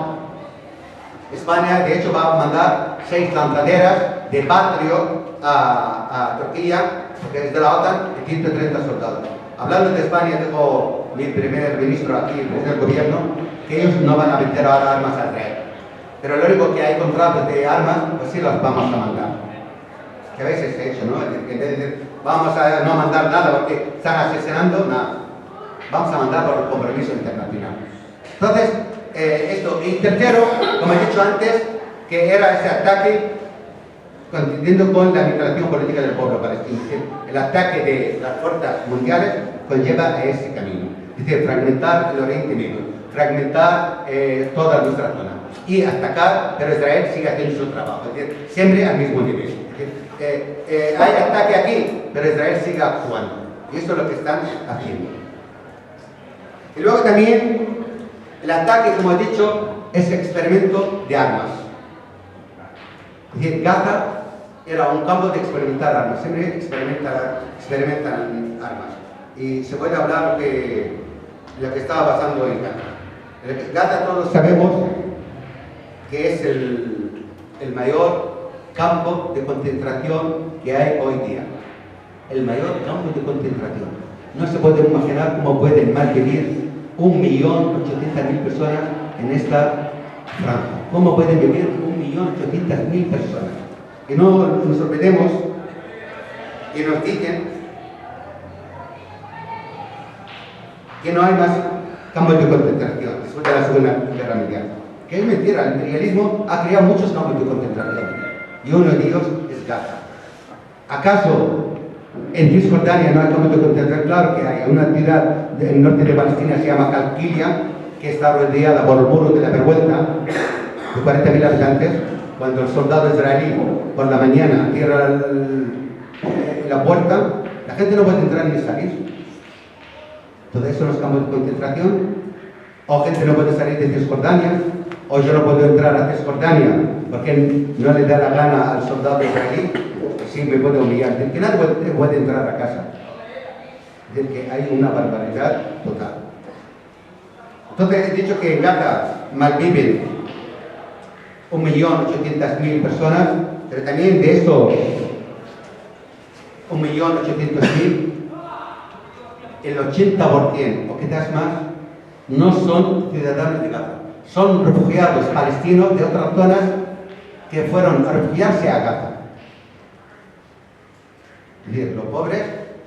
España, de hecho, va a mandar 6 lanzaderas de Patriot a Turquía, porque es de la OTAN, de 130 soldados. Hablando de España, tengo mi primer ministro aquí, el presidente del gobierno, que ellos no van a meter ahora armas a Israel. Pero lo único que hay contratos de armas, pues sí los vamos a mandar. Que a veces se ha hecho, ¿no? En vez de decir, vamos a no mandar nada porque están asesinando, nada. Vamos a mandar por el compromiso internacional. Entonces, esto. Y tercero, como he dicho antes, que era ese ataque contendiendo con la aniquilación política del pueblo palestino. Es decir, el ataque de las fuerzas mundiales conlleva a ese camino. Es decir, fragmentar el Oriente Medio, fragmentar toda nuestra zona y atacar, pero Israel sigue haciendo su trabajo. Es decir, siempre al mismo nivel. Es decir, hay ataque aquí, pero Israel sigue actuando. Y esto es lo que están haciendo. Y luego también, el ataque, como he dicho, es experimento de armas. Es decir, Gaza era un campo de experimentar armas, siempre experimentan armas. Y se puede hablar de lo que estaba pasando en Gaza. Gaza todos sabemos que es el mayor campo de concentración que hay hoy día. El mayor campo de concentración. No se puede imaginar cómo pueden más vivir 1.800.000 personas en esta franja. ¿Cómo pueden vivir 1.800.000 personas? Y no nos olvidemos y nos dicen que no hay más campos de concentración después de la Segunda Guerra Mundial. Que es mentira, el imperialismo ha creado muchos campos de concentración y uno de ellos es Gaza. ¿Acaso en Cisjordania no hay campos de concentración? Claro que hay. Una ciudad del norte de Palestina se llama Calquilia, que está rodeada por el muro de la vergüenza, de 40.000 habitantes. Cuando el soldado israelí por la mañana cierra la puerta, la gente no puede entrar ni salir. Todo eso son los campos de concentración. O gente no puede salir de Cisjordania, o yo no puedo entrar a Cisjordania porque no le da la gana al soldado israelí. Sí, me puede humillar. Que nadie puede entrar a casa. Es decir, que hay una barbaridad total. Entonces he dicho que en Gaza malviven 1.800.000 personas, pero también de estos 1.800.000, el 80% o quizás más no son ciudadanos de Gaza. Son refugiados palestinos de otras zonas que fueron a refugiarse a Gaza. Es decir, los pobres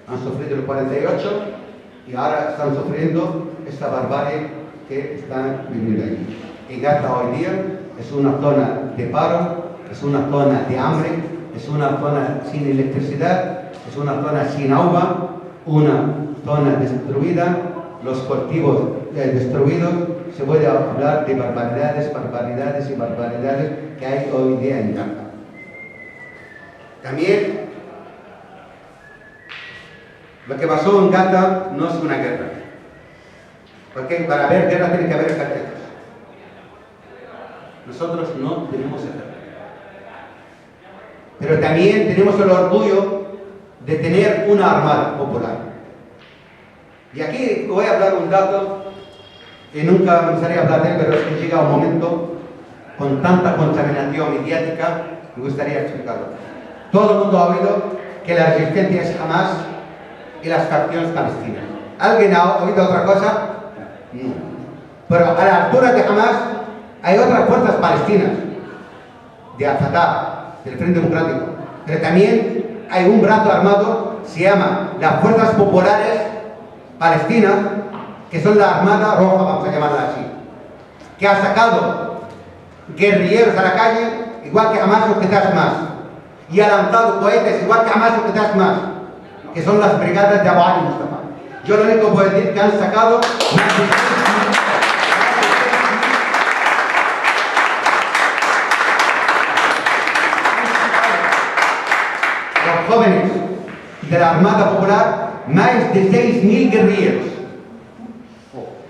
han sufrido el 48 y ahora están sufriendo esta barbarie que están viviendo allí. Y Gaza hoy día es una zona de paro, es una zona de hambre, es una zona sin electricidad, es una zona sin agua, una zona destruida, los cultivos destruidos. Se puede hablar de barbaridades, barbaridades y barbaridades que hay hoy día en Gaza. También lo que pasó en Gaza no es una guerra, porque para haber guerra tiene que haber ejércitos. Nosotros no tenemos ejército. Pero también tenemos el orgullo de tener una armada popular. Y aquí voy a hablar un dato que nunca me gustaría hablar de él, pero es que llega un momento con tanta contaminación mediática, me gustaría explicarlo. Todo el mundo ha oído que la resistencia es Hamas y las facciones palestinas. ¿Alguien ha oído otra cosa? No. Pero a la altura de Hamas hay otras fuerzas palestinas, de Al-Fatah, del Frente Democrático. Pero también hay un brazo armado, se llama las Fuerzas Populares Palestinas, que son la Armada Roja, vamos a llamarla así, que ha sacado guerrilleros a la calle, igual que Hamas o quizás más, y ha lanzado cohetes igual que Hamas o quizás más, que son las brigadas de Abu Ali Mustafa. Yo lo único que puedo decir que han sacado los jóvenes de la Armada Popular, más de 6.000 guerrilleros.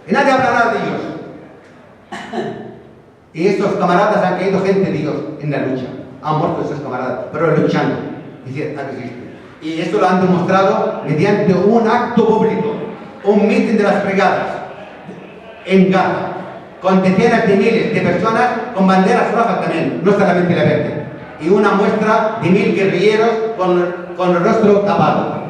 Y nadie habla nada de ellos. Y estos camaradas han caído gente de Dios en la lucha. Han muerto esos camaradas, pero luchando. Es decir, y esto lo han demostrado mediante un acto público, un mitin de las brigadas en Gaza. con decenas de miles de personas con banderas rojas también, no solamente la verde, y una muestra de 1000 guerrilleros con el rostro tapado.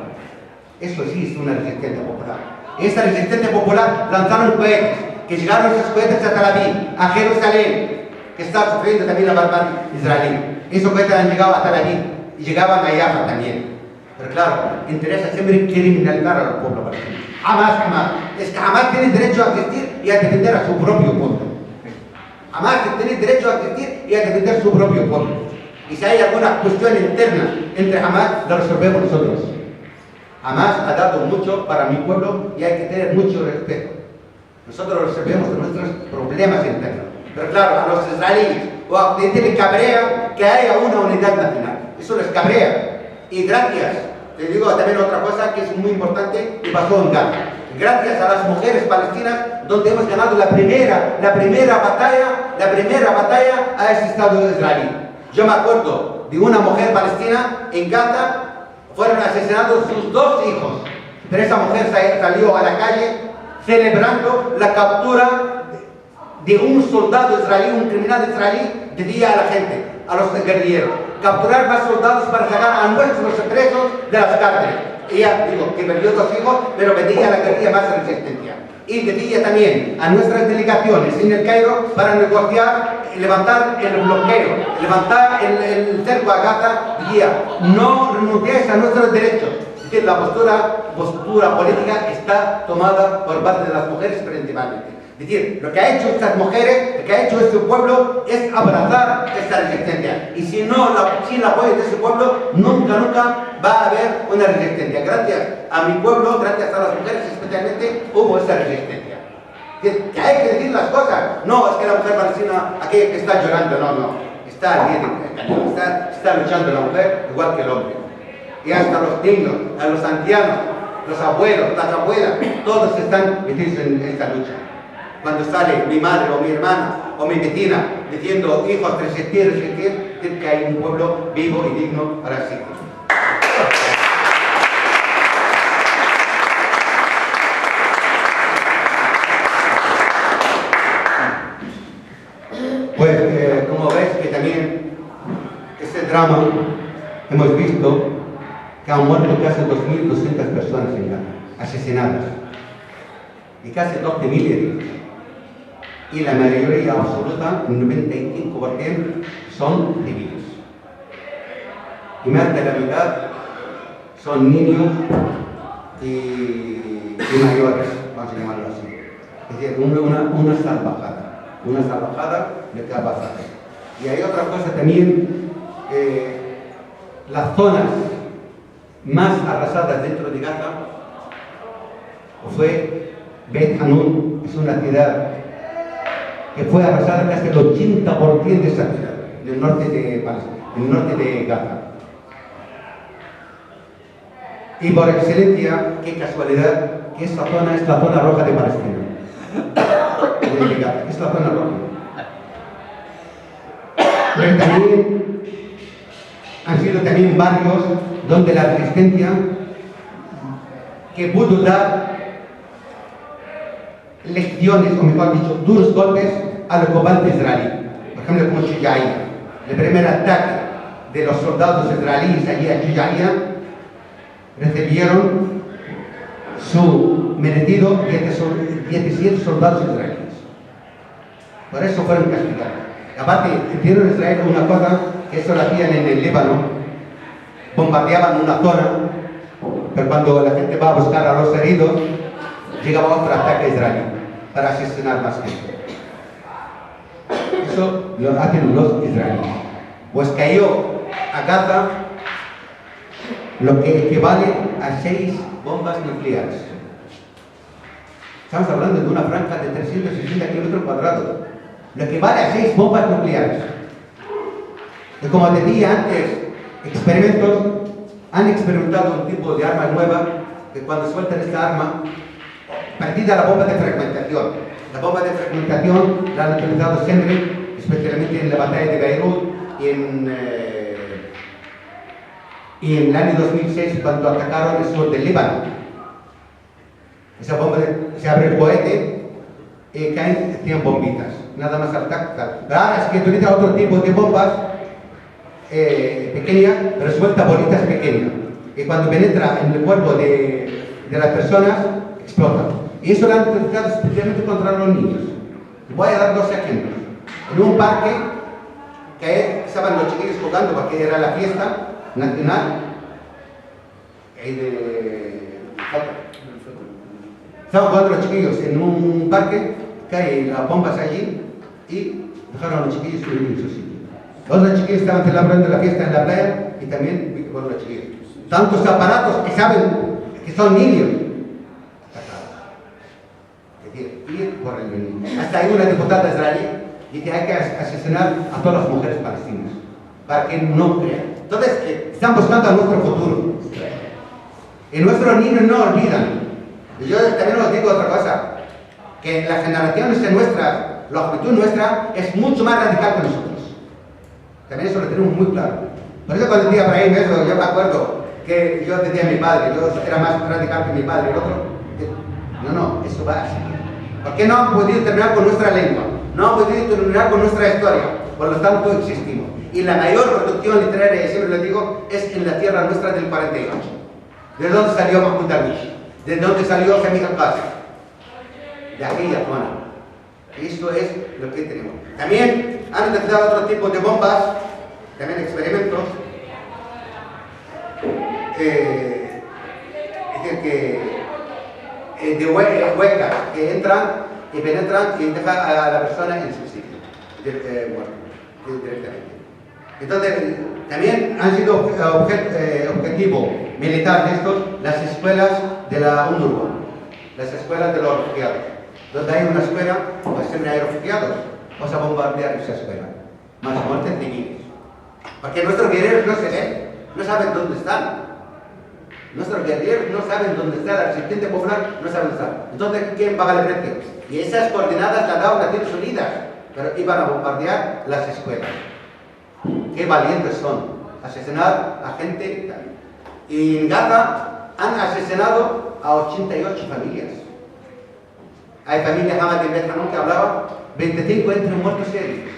Eso sí es una resistencia popular. Esa resistencia popular lanzaron cohetes, que llegaron esos cohetes a Tel Aviv, a Jerusalén, que está sufriendo también la barbarie israelí. Esos cohetes han llegado a Tel Aviv y llegaban a Jaffa también. Pero claro, interesa siempre criminalizar al pueblo palestino. Jamás. Es que jamás tiene derecho a existir y a defender a su propio pueblo. Jamás tiene derecho a existir y a defender su propio pueblo. Y si hay alguna cuestión interna entre Hamas, la resolvemos nosotros. Hamas ha dado mucho para mi pueblo y hay que tener mucho respeto. Nosotros resolvemos nuestros problemas internos. Pero claro, a los israelíes o a Occidente les cabrea que haya una unidad nacional. Eso les cabrea. Y gracias, te digo también otra cosa que es muy importante que pasó en Gaza. Gracias a las mujeres palestinas, donde hemos ganado la primera batalla a ese Estado israelí. Yo me acuerdo de una mujer palestina en Gaza, fueron asesinados sus 2 hijos. Pero esa mujer salió a la calle celebrando la captura de un soldado israelí, un criminal israelí, decía a la gente, a los guerrilleros, capturar más soldados para sacar a nuestros presos de las cárceles. Ella, digo, que perdió 2 hijos, pero pedía a la guerrilla más resistencia. Y decía también a nuestras delegaciones en el Cairo para negociar, levantar el bloqueo, levantar el cerco a Gaza, decía, no renunciéis a nuestros derechos. Es decir, la postura política está tomada por parte de las mujeres principalmente. Es decir, lo que ha hecho estas mujeres, lo que ha hecho este pueblo es abrazar esta resistencia. Y sin el apoyo de ese pueblo, nunca va a haber una resistencia. Gracias a mi pueblo, gracias a las mujeres especialmente, hubo esa resistencia. Que hay que decir las cosas. No, es que la mujer palestina, aquella que está llorando, no. Está bien, está luchando la mujer igual que el hombre. Y hasta los niños, a los ancianos, los abuelos, las abuelas, todos están metidos en esta lucha. Cuando sale mi madre o mi hermana o mi vecina diciendo, hijos, resistir, que hay un pueblo vivo y digno para sí. Pues, como ves que también este drama hemos visto que han muerto casi 2.200 personas en Gaza, asesinadas, y casi 12.000 heridos. Y la mayoría absoluta, un 95%, son civiles. Y más de la mitad son niños y mayores, vamos a llamarlo así. Es decir, una salvajada de que ha pasado. Y hay otra cosa también, las zonas más arrasadas dentro de Gaza fue Bet Hanun, es una ciudad que fue arrasada casi el 80% de esa ciudad, del norte de Palestina, del norte de Gaza. Y por excelencia, qué casualidad, que esta zona es la zona roja de Palestina. Es la zona roja. Pero también han sido también barrios donde la resistencia que pudo dar lecciones, o mejor dicho, duros golpes al ocupante israelí. Por ejemplo, como Shuja'iyya. El primer ataque de los soldados israelíes allí a Shuja'iyya recibieron su merecido 17 soldados israelíes. Por eso fueron castigados. Aparte, hicieron en Israel una cosa que eso lo hacían en el Líbano, bombardeaban una zona, pero cuando la gente va a buscar a los heridos, llegaba otro ataque israelí para asesinar más gente. Eso lo hacen los israelíes. Pues cayó a Gaza lo que equivale a 6 bombas nucleares. Estamos hablando de una franja de 360 kilómetros cuadrados. Lo que vale a 6 bombas nucleares. Y como decía antes, han experimentado un tipo de arma nueva que cuando sueltan esta arma, parecida a la bomba de fragmentación. La bomba de fragmentación la han utilizado siempre, especialmente en la batalla de Beirut y en el año 2006 cuando atacaron el sur del Líbano. Esa bomba se abre el cohete caen 100 bombitas, nada más al tacto. Ahora es que utiliza otro tipo de bombas pequeñas, pero suelta bolitas pequeñas. Y cuando penetra en el cuerpo de las personas, explota. Y eso lo han utilizado especialmente contra los niños. Voy a dar 2 ejemplos. En un parque, que estaban los chiquillos jugando porque era la fiesta nacional, estaban jugando los chiquillos en un parque, caen las bombas allí y dejaron a los chiquillos en su sitio. Los otros chiquillos estaban celebrando la fiesta en la playa y también con los chiquillos. Tantos aparatos que saben que son niños. Es decir, ir por el niño. Hasta hay una diputada israelí y que hay que asesinar a todas las mujeres palestinas para que no crean. Entonces, están buscando a nuestro futuro. Y nuestros niños no olvidan. Y yo también os digo otra cosa, que las generaciones de nuestras, la juventud nuestra, es mucho más radical que nosotros. También eso lo tenemos muy claro. Por eso cuando decía Abraham eso, yo me acuerdo que yo decía a mi padre, yo era más radical que mi padre, el otro. No, eso va así. ¿Por qué no han podido terminar con nuestra lengua? No han podido terminar con nuestra historia. Por lo tanto, existimos. Y la mayor producción literaria, siempre lo digo, es en la tierra nuestra del 48. ¿De dónde salió Mahmoud Darwish? ¿De dónde salió Jamil Al-Qassi? De aquella zona. Esto es lo que tenemos. También han utilizado otro tipo de bombas, también experimentos, de huecas que entran y penetran y dejan a la persona en su sitio, directamente. Entonces, también han sido objetivo militar de estos las escuelas de la UNRWA, las escuelas de los refugiados. Donde hay una escuela, pues siempre hay refugiados, vamos a bombardear esa escuela. Más muertes civiles. Porque nuestros guerreros no se ven, no saben dónde están. Nuestros guerreros no saben dónde está, la resistencia popular no sabe dónde está. Entonces, ¿quién paga el precio? Y esas coordenadas las daban Naciones Unidas, pero iban a bombardear las escuelas. Qué valientes son, asesinar a gente. Y en Gaza han asesinado a 88 familias. Hay familias Hamad y Bet Hanun que hablaba, 25 entre muertos y heridos.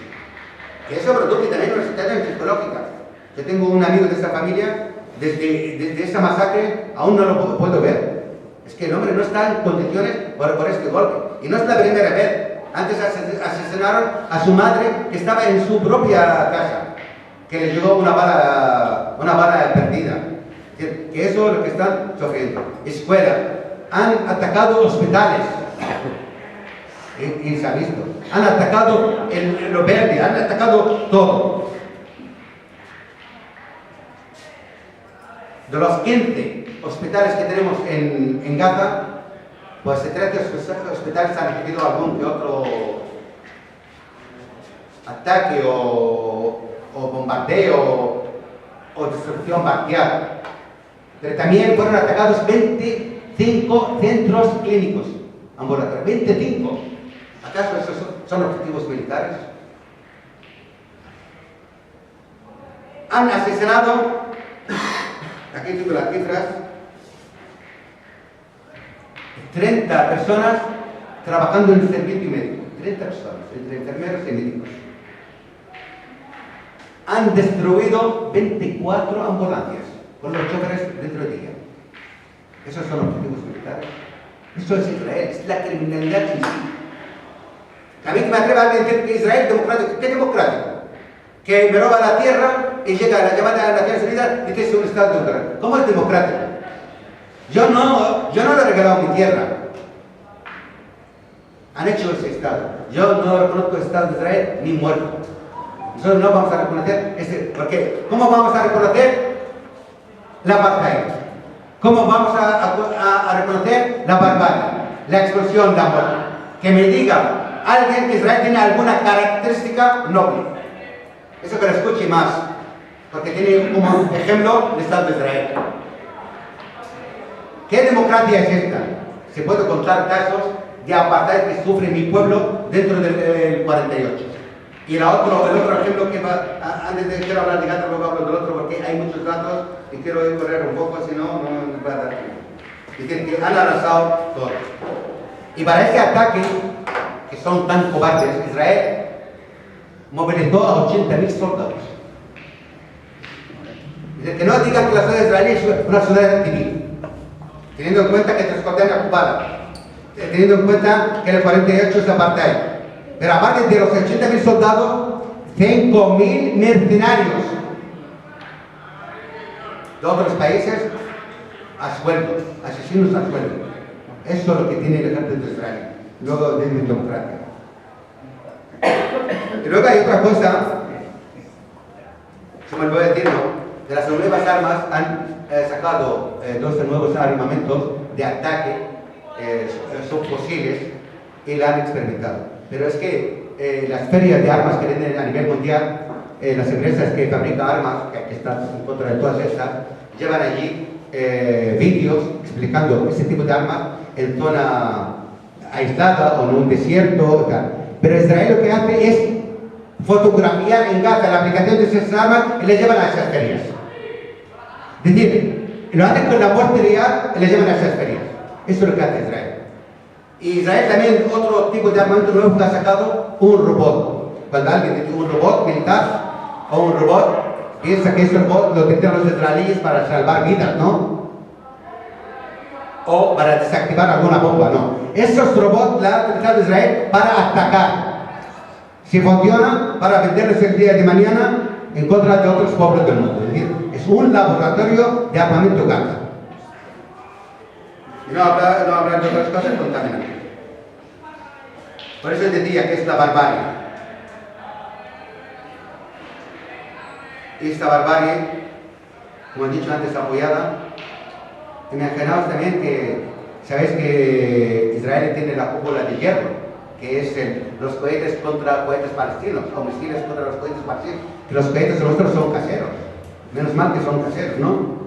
Que eso produce también una situación psicológica. Yo tengo un amigo de esta familia, desde esta masacre aún no lo puedo ver. Es que el hombre no está en condiciones por este golpe. Y no es la primera vez. Antes asesinaron a su madre que estaba en su propia casa, que le llegó una bala perdida. Que eso es lo que están sufriendo. Escuelas. Han atacado hospitales. Y se ha visto. Han atacado lo verde, han atacado todo. De los 15 hospitales que tenemos en Gaza, pues 13 hospitales han recibido algún que otro ataque o bombardeo o destrucción parcial. Pero también fueron atacados 25 centros clínicos ambulatorios. 25. ¿Acaso esos son objetivos militares? Han asesinado, aquí tengo las cifras, 30 personas trabajando en el servicio médico. 30 personas, entre enfermeros y médicos. Han destruido 24 ambulancias con los choferes dentro de ella. ¿Esos son objetivos militares? Eso es Israel, es la criminalidad en sí. A mí me atrevo a decir que Israel es democrático. ¿Qué democrático? Que me roba la tierra y llega a la llamada de las Naciones Unidas y que es un Estado democrático. ¿Cómo es democrático? Yo no le he regalado mi tierra. Han hecho ese Estado. Yo no reconozco el Estado de Israel ni muerto. Nosotros no vamos a reconocer ese. ¿Por qué? ¿Cómo vamos a reconocer la apartheid? ¿Cómo vamos a reconocer la barbarie, la expulsión, la muerte? Que me diga alguien que Israel tiene alguna característica noble. Eso que lo escuche más, porque tiene como ejemplo el Estado de Israel. ¿Qué democracia es esta? Se puede contar casos de apartheid que sufre mi pueblo dentro del 48. Y el otro ejemplo que va, antes de quiero hablar de Gaza, luego hablo del otro porque hay muchos datos y quiero correr un poco, si no, no me va a dar tiempo. Es decir, que han arrasado todo. Y para este ataque, que son tan cobardes, Israel movilizó a 80.000 soldados. Que no digan que la ciudad israelí es una ciudad civil, teniendo en cuenta que Transjordania ocupada, teniendo en cuenta que el 48 es apartheid. Pero aparte de los 80.000 soldados, 5.000 mercenarios de otros países a sueldo, asesinos a sueldo. Eso es lo que tiene el ejército de Israel, luego de democracia. Y luego hay otra cosa, se me olvidó decirlo, de las nuevas armas han sacado 12 nuevos armamentos de ataque, subfusiles, y la han experimentado. Pero es que las ferias de armas que venden a nivel mundial, las empresas que fabrican armas, que están en contra de todas estas, llevan allí vídeos explicando ese tipo de armas en zona aislada o en un desierto y tal. Pero Israel lo que hace es fotografiar en Gaza la aplicación de esas armas y les llevan a esas ferias. Es decir, lo hacen con la muerte real y les llevan a esas ferias. Eso es lo que hace Israel. Y Israel también, otro tipo de armamento nuevo que ha sacado, un robot. Cuando alguien tiene un robot militar o un robot, piensa que ese robot lo tienen los israelíes para salvar vidas, ¿no? O para desactivar alguna bomba, no. Esos robots la ha utilizado Israel para atacar. Si funcionan, para venderlos el día de mañana en contra de otros pueblos del mundo. Es decir, es un laboratorio de armamento Gaza. Y no hablar de otras cosas contaminantes. Por eso decía que es la barbarie. Y esta barbarie, como he dicho antes, apoyada. Imaginaos también que, sabéis que Israel tiene la cúpula de hierro, que es los cohetes contra cohetes palestinos, o misiles contra los cohetes palestinos. Que los cohetes nuestros son caseros. Menos mal que son caseros, ¿no?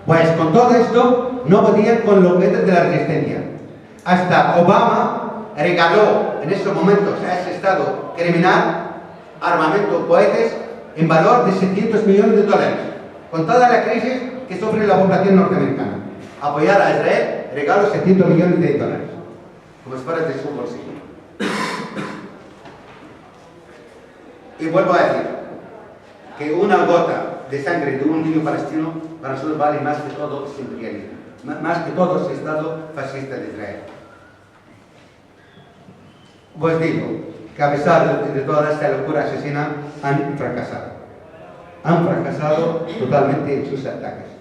Pues con todo esto no podían con los cohetes de la resistencia. Hasta Obama regaló en esos momentos a ese estado criminal armamento, cohetes en valor de $700 millones. Con toda la crisis que sufre la población norteamericana. Apoyar a Israel, regalo $700 millones, como si fuera de su bolsillo. Y vuelvo a decir que una gota de sangre de un niño palestino para nosotros vale más que todo ese imperialismo, más que todo ese estado fascista de Israel. Pues digo que a pesar de toda esta locura asesina, han fracasado. Han fracasado totalmente en sus ataques.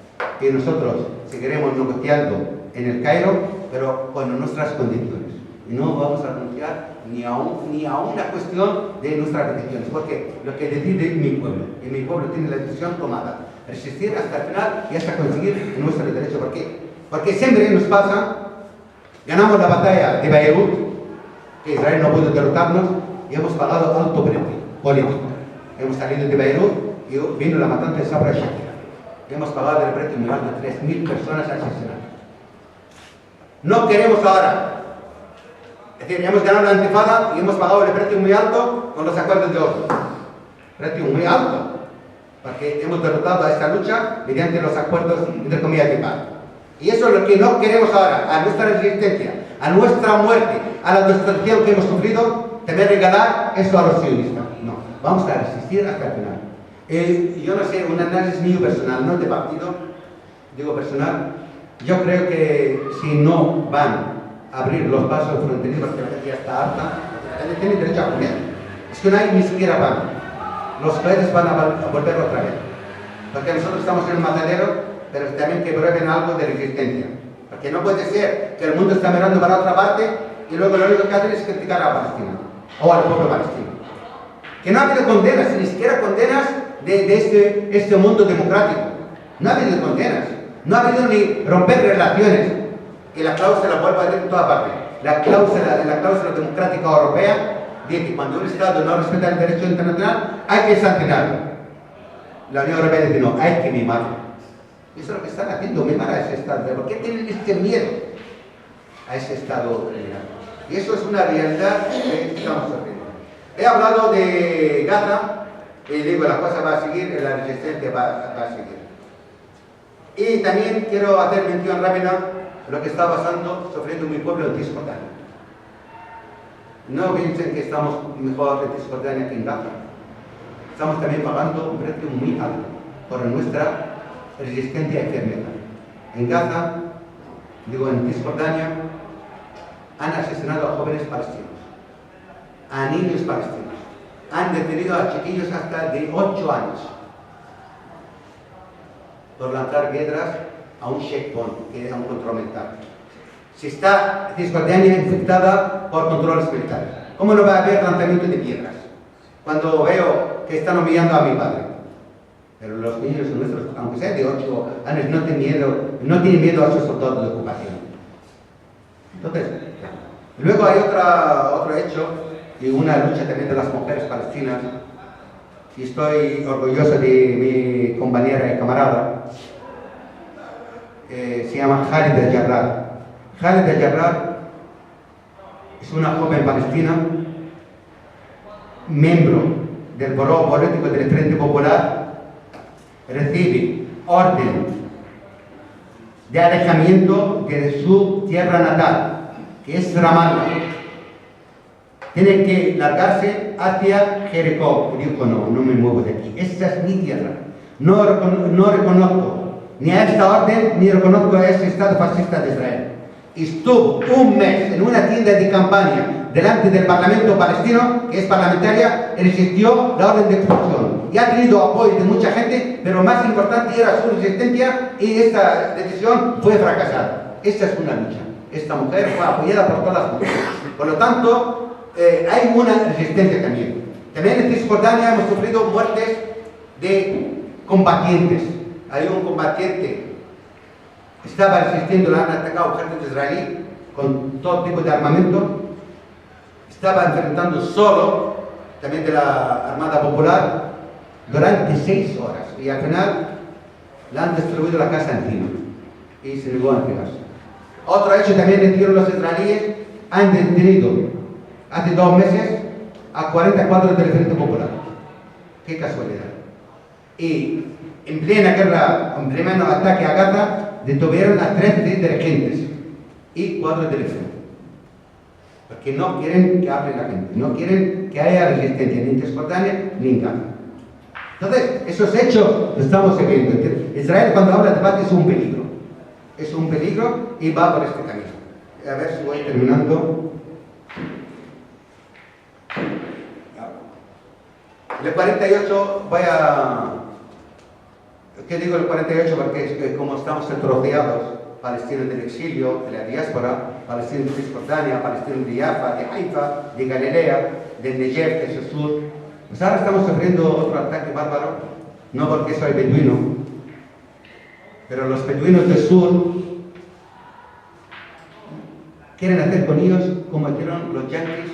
Y nosotros seguiremos negociando en el Cairo, pero con nuestras condiciones. Y no vamos a renunciar ni a una cuestión de nuestras peticiones, porque lo que decide mi pueblo, y mi pueblo tiene la decisión tomada, resistir hasta el final y hasta conseguir nuestro derecho. ¿Por qué? Porque siempre nos pasa, ganamos la batalla de Beirut, que Israel no pudo derrotarnos, y hemos pagado alto precio político. Hemos salido de Beirut y vino la matanza de Sabra Shakira. Hemos pagado el precio muy alto, 3.000 personas asesinadas. No queremos ahora. Es decir, hemos ganado la intifada y hemos pagado el precio muy alto con los acuerdos de Oslo. Precio muy alto. Porque hemos derrotado a esta lucha mediante los acuerdos entre comillas de paz. Y eso es lo que no queremos ahora, a nuestra resistencia, a nuestra muerte, a la destrucción que hemos sufrido, también regalar eso a los sionistas. No, vamos a resistir hasta el final. Yo no sé, un análisis mío personal, no de partido, digo personal, yo creo que si no van a abrir los pasos fronterizos porque la gente ya está harta, la gente tiene derecho a comer. Es que no hay ni siquiera pan. Los cohetes van a volver otra vez. Porque nosotros estamos en el matadero, pero también que prueben algo de resistencia. Porque no puede ser que el mundo está mirando para otra parte y luego lo único que hacen es criticar a Palestina o al pueblo palestino. Que no ha habido condenas, ni siquiera condenas de este mundo democrático. No ha habido condenas. No ha habido ni romper relaciones. Y la cláusula, vuelvo a decir en toda parte, la cláusula democrática europea dice que cuando un Estado no respeta el derecho internacional hay que sancionarlo. La Unión Europea dice no, hay que mimarlo. Eso es lo que están haciendo, mimar a ese Estado. ¿Por qué tienen este miedo a ese Estado? Y eso es una realidad que estamos sufriendo. He hablado de Gaza y digo, la cosa va a seguir, la resistencia va a seguir. Y también quiero hacer mención rápida de lo que está pasando, sufriendo mi pueblo en Cisjordania. No piensen que estamos mejor en Cisjordania que en Gaza. Estamos también pagando un precio muy alto por nuestra resistencia y firmeza. En Gaza, en Cisjordania, han asesinado a jóvenes palestinos, a niños palestinos, han detenido a chiquillos hasta de 8 años por lanzar piedras a un checkpoint, que era un control militar. Si está Cisjordania infectada por controles militares, ¿cómo no va a haber lanzamiento de piedras? Cuando veo que están humillando a mi padre. Pero los niños nuestros, aunque sean de 8 años, no tienen miedo a sus soldados de ocupación. Entonces, luego hay otro hecho y una lucha también de las mujeres palestinas. Y estoy orgulloso de mi compañera y camarada. Se llama Khalid al-Jarrar. Khalid al-Jarrar es una joven palestina, miembro del Buró Político del Frente Popular, recibe orden de alejamiento de su tierra natal, que es Ramallah. Tiene que largarse hacia Jericó. Y dijo, no me muevo de aquí. Esta es mi tierra. No reconozco ni a esta orden, ni reconozco a ese Estado fascista de Israel. Estuvo un mes en una tienda de campaña delante del Parlamento palestino, que es parlamentaria, y resistió la orden de expulsión. Y ha tenido apoyo de mucha gente, pero más importante era su resistencia, y esta decisión fue fracasada. Esta es una lucha. Esta mujer fue apoyada por todas las mujeres. Por lo tanto, hay una resistencia también. También en Cisjordania hemos sufrido muertes de combatientes. Hay un combatiente que estaba resistiendo, le han atacado ejército israelí con todo tipo de armamento. Estaba enfrentando solo, también de la Armada Popular, durante 6 horas. Y al final le han destruido la casa encima y se negó a entregarse. Otro hecho también en los israelíes han detenido hace 2 meses a 44 del Frente Popular. Qué casualidad. Y en plena guerra, en pleno ataque a Gaza, detuvieron a 13 dirigentes y 4 dirigentes. Porque no quieren que hable la gente, no quieren que haya resistencia ni en Cisjordania ni en Gaza. Entonces, esos hechos los estamos viendo. Israel, cuando habla de paz, es un peligro. Es un peligro y va por este camino. A ver si voy terminando. El 48 voy a... ¿Qué digo el 48? Porque es que como estamos troceados, palestinos del exilio, de la diáspora, palestinos de Cisjordania, palestinos de Jaffa, de Haifa, de Galilea, del Negev, que es el sur, pues ahora estamos sufriendo otro ataque bárbaro, no porque soy beduino, pero los beduinos del sur quieren hacer con ellos como hicieron los yanquis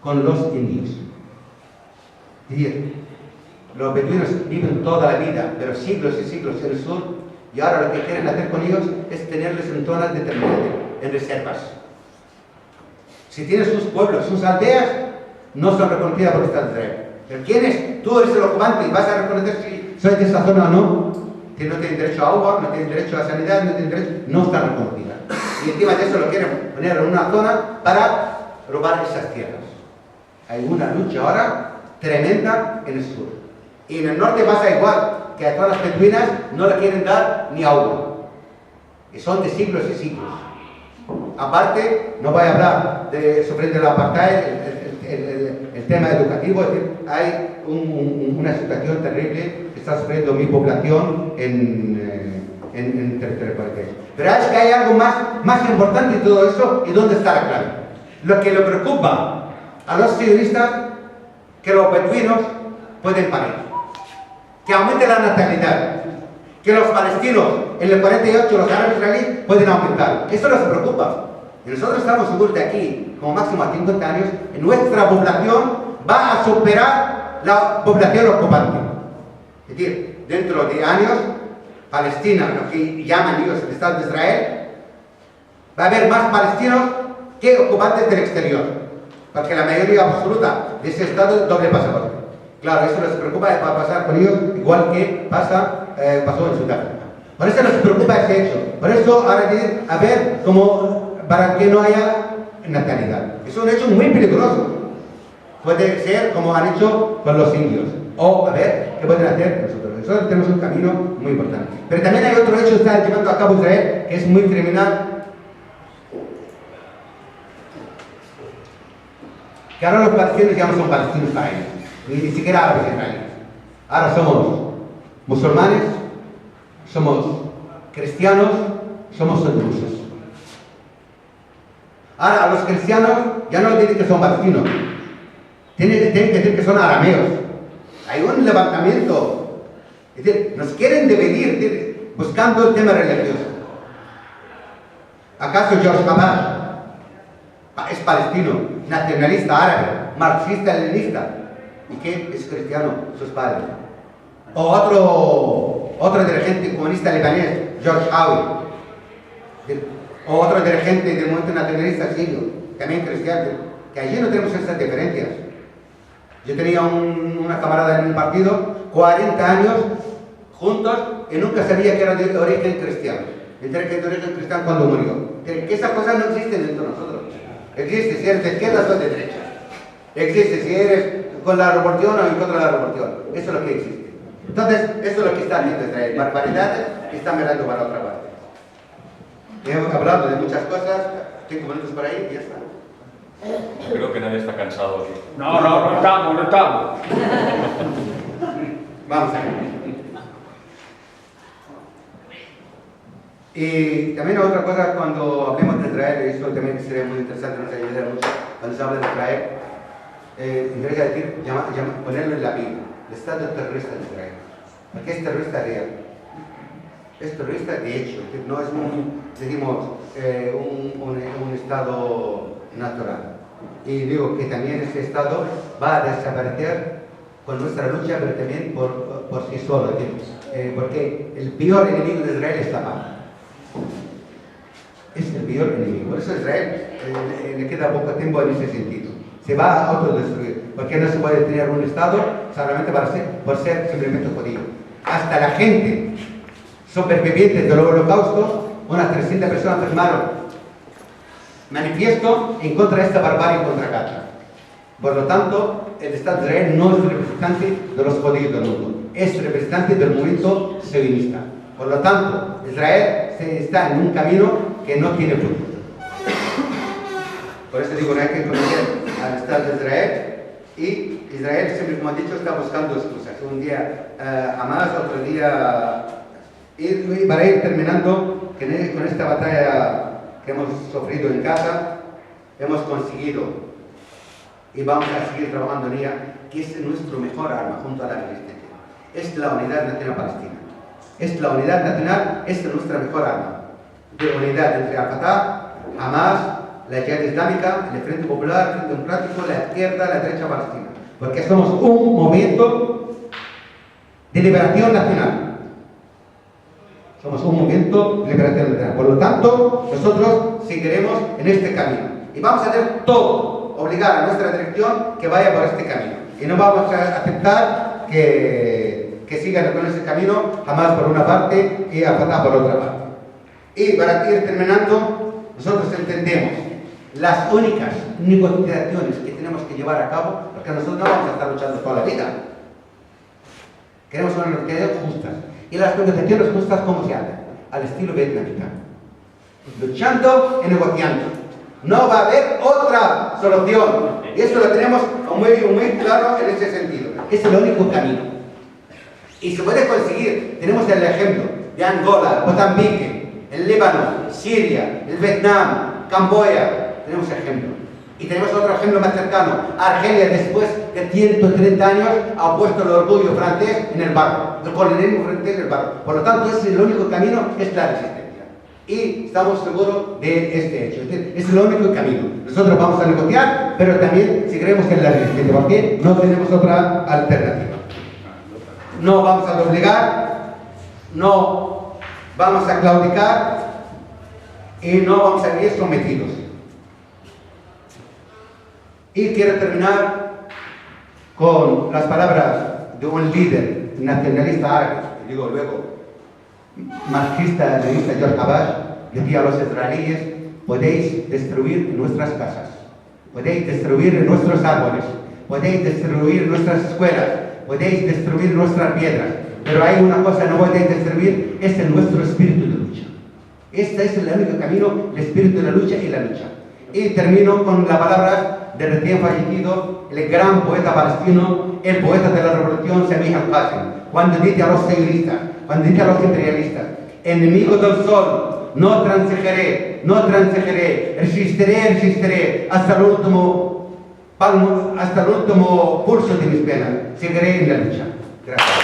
con los indios. Es decir, los beduinos viven toda la vida, pero siglos y siglos en el sur, y ahora lo que quieren hacer con ellos es tenerles en zonas determinadas, en reservas. Si tienen sus pueblos, sus aldeas, no son reconocidas por el Estado de Israel. Pero ¿quién tú eres el ocupante y vas a reconocer si soy de esa zona o no? Que no tienen derecho a agua, no tienen derecho a sanidad, no tienen derecho, no están reconocidas. Y encima de eso lo quieren poner en una zona para robar esas tierras. Hay una lucha ahora tremenda en el sur. Y en el norte pasa igual, que a todas las beduinas no le quieren dar ni agua. Y son de siglos y siglos. Aparte, no voy a hablar sobre el apartheid, el tema educativo, es decir, hay una situación terrible que está sufriendo mi población en el territorio palestino. Pero es que hay algo más importante de todo eso, y ¿dónde está la clave? Lo que le preocupa a los sionistas, que los beduinos pueden parir, que aumente la natalidad, que los palestinos en el 48, los árabes israelíes, pueden aumentar. Eso les preocupa. Y nosotros estamos seguros de aquí, como máximo a 50 años, nuestra población va a superar la población ocupante. Es decir, dentro de años, Palestina, lo que llaman ellos el Estado de Israel, va a haber más palestinos que ocupantes del exterior, porque la mayoría absoluta de ese Estado es doble pasaporte. Claro, eso les preocupa, va a pasar con ellos igual que pasó en Sudáfrica. Por eso les preocupa ese hecho. Por eso ahora a ver cómo, para que no haya natalidad. Es un hecho muy peligroso. Puede ser como han hecho con los indios. O, a ver, ¿qué pueden hacer nosotros? Nosotros tenemos un camino muy importante. Pero también hay otro hecho que está llevando a cabo Israel, que es muy criminal. Que ahora los palestinos ya no son palestinos para ellos, ni siquiera árabes israelíes. Ahora somos musulmanes, somos cristianos, somos drusos. Ahora a los cristianos ya no dicen que son palestinos, tienen que decir que son arameos. Hay un levantamiento, es decir, nos quieren dividir buscando el tema religioso. ¿Acaso George Hamas es palestino, nacionalista árabe, marxista-leninista? ¿Y qué? Es cristiano, sus padres. O otro dirigente comunista libanés, George Howie. O otro dirigente del movimiento nacionalista sirio, también cristiano. Que allí no tenemos esas diferencias. Yo tenía una camarada en un partido, 40 años juntos, y nunca sabía que era de origen cristiano. Entré que de origen cristiano cuando murió. Que esas cosas no existen entre nosotros. Existe si eres de izquierda o de derecha. Existe si eres con la revolución o en contra de la revolución. Eso es lo que existe. Entonces, eso es lo que está haciendo Israel. Barbaridades que están mirando para otra parte. Hemos hablado de muchas cosas. 5 minutos por ahí y ya está. Creo que nadie está cansado aquí. No estamos. Vamos a ver. Y también otra cosa, cuando hablemos de Israel, y esto también sería muy interesante, nos ayudaría mucho cuando se habla de Israel, interesa decir, ponerlo en la Biblia, el Estado terrorista de Israel. Porque es terrorista real. Es terrorista de hecho, no es un Estado natural. Y digo que también ese Estado va a desaparecer con nuestra lucha, pero también por sí solo, porque el peor enemigo de Israel es la paz. Es el peor enemigo. Por eso Israel le queda poco tiempo en ese sentido. Se va a autodestruir, porque no se puede tener un Estado solamente por ser simplemente judío. Hasta la gente superviviente del Holocausto, unas 300 personas firmaron manifiesto en contra de esta barbarie contra Gaza. Por lo tanto, el Estado de Israel no es representante de los judíos del mundo, es representante del movimiento sionista. Por lo tanto, Israel está en un camino que no tiene futuro. Por eso digo, no hay que conocer al Estado de Israel. Y Israel, siempre como he dicho, está buscando excusas. Un día Hamas, otro día... Y para ir terminando, con esta batalla que hemos sufrido en Gaza, hemos conseguido, y vamos a seguir trabajando en ella, que es nuestro mejor arma junto a la resistencia. Es la unidad nacional palestina. Es la unidad nacional, es nuestra mejor arma. De unidad entre Al-Fatah, Hamas, la Jihad Islámica, el Frente Popular, el Frente Democrático, la izquierda, la derecha palestina. Porque somos un movimiento de liberación nacional. Somos un movimiento de liberación nacional. Por lo tanto, nosotros seguiremos en este camino. Y vamos a hacer todo, obligar a nuestra dirección que vaya por este camino. Y no vamos a aceptar que sigan con ese camino, Hamas por una parte y Al-Fatah por otra parte. Y para ir terminando, nosotros entendemos las únicas negociaciones que tenemos que llevar a cabo, porque nosotros no vamos a estar luchando toda la vida. Queremos unas negociaciones justas. Y las negociaciones justas, ¿cómo se hacen? Al estilo vietnamita. Luchando y negociando. No va a haber otra solución. Y eso lo tenemos muy claro en ese sentido. Es el único camino. Y se puede conseguir. Tenemos el ejemplo de Angola, Mozambique, el Líbano, Siria, el Vietnam, Camboya. Tenemos ejemplo. Y tenemos otro ejemplo más cercano. Argelia, después de 130 años, ha puesto el orgullo francés en el barro. El colonialismo francés en el barro. Por lo tanto, ese es el único camino, es la resistencia. Y estamos seguros de este hecho. Es el único camino. Nosotros vamos a negociar, pero también seguiremos en la resistencia, porque no tenemos otra alternativa. No vamos a doblegar, no vamos a claudicar y no vamos a vivir sometidos. Y quiero terminar con las palabras de un líder nacionalista árabe, que digo luego, marxista, leninista George Habash, decía a los israelíes, podéis destruir nuestras casas, podéis destruir nuestros árboles, podéis destruir nuestras escuelas, podéis destruir nuestras piedras, pero hay una cosa que no podéis destruir, es nuestro espíritu de lucha. Este es el único camino, el espíritu de la lucha y la lucha. Y termino con la palabra del recién fallecido, el gran poeta palestino, el poeta de la revolución, Samih al-Qasim, cuando dice a los sionistas, cuando dice a los imperialistas: enemigo del sol, no transigeré, no transigeré, resistiré, resistiré hasta el último palmo, hasta el último pulso de mis penas, seguiré en la lucha. Gracias.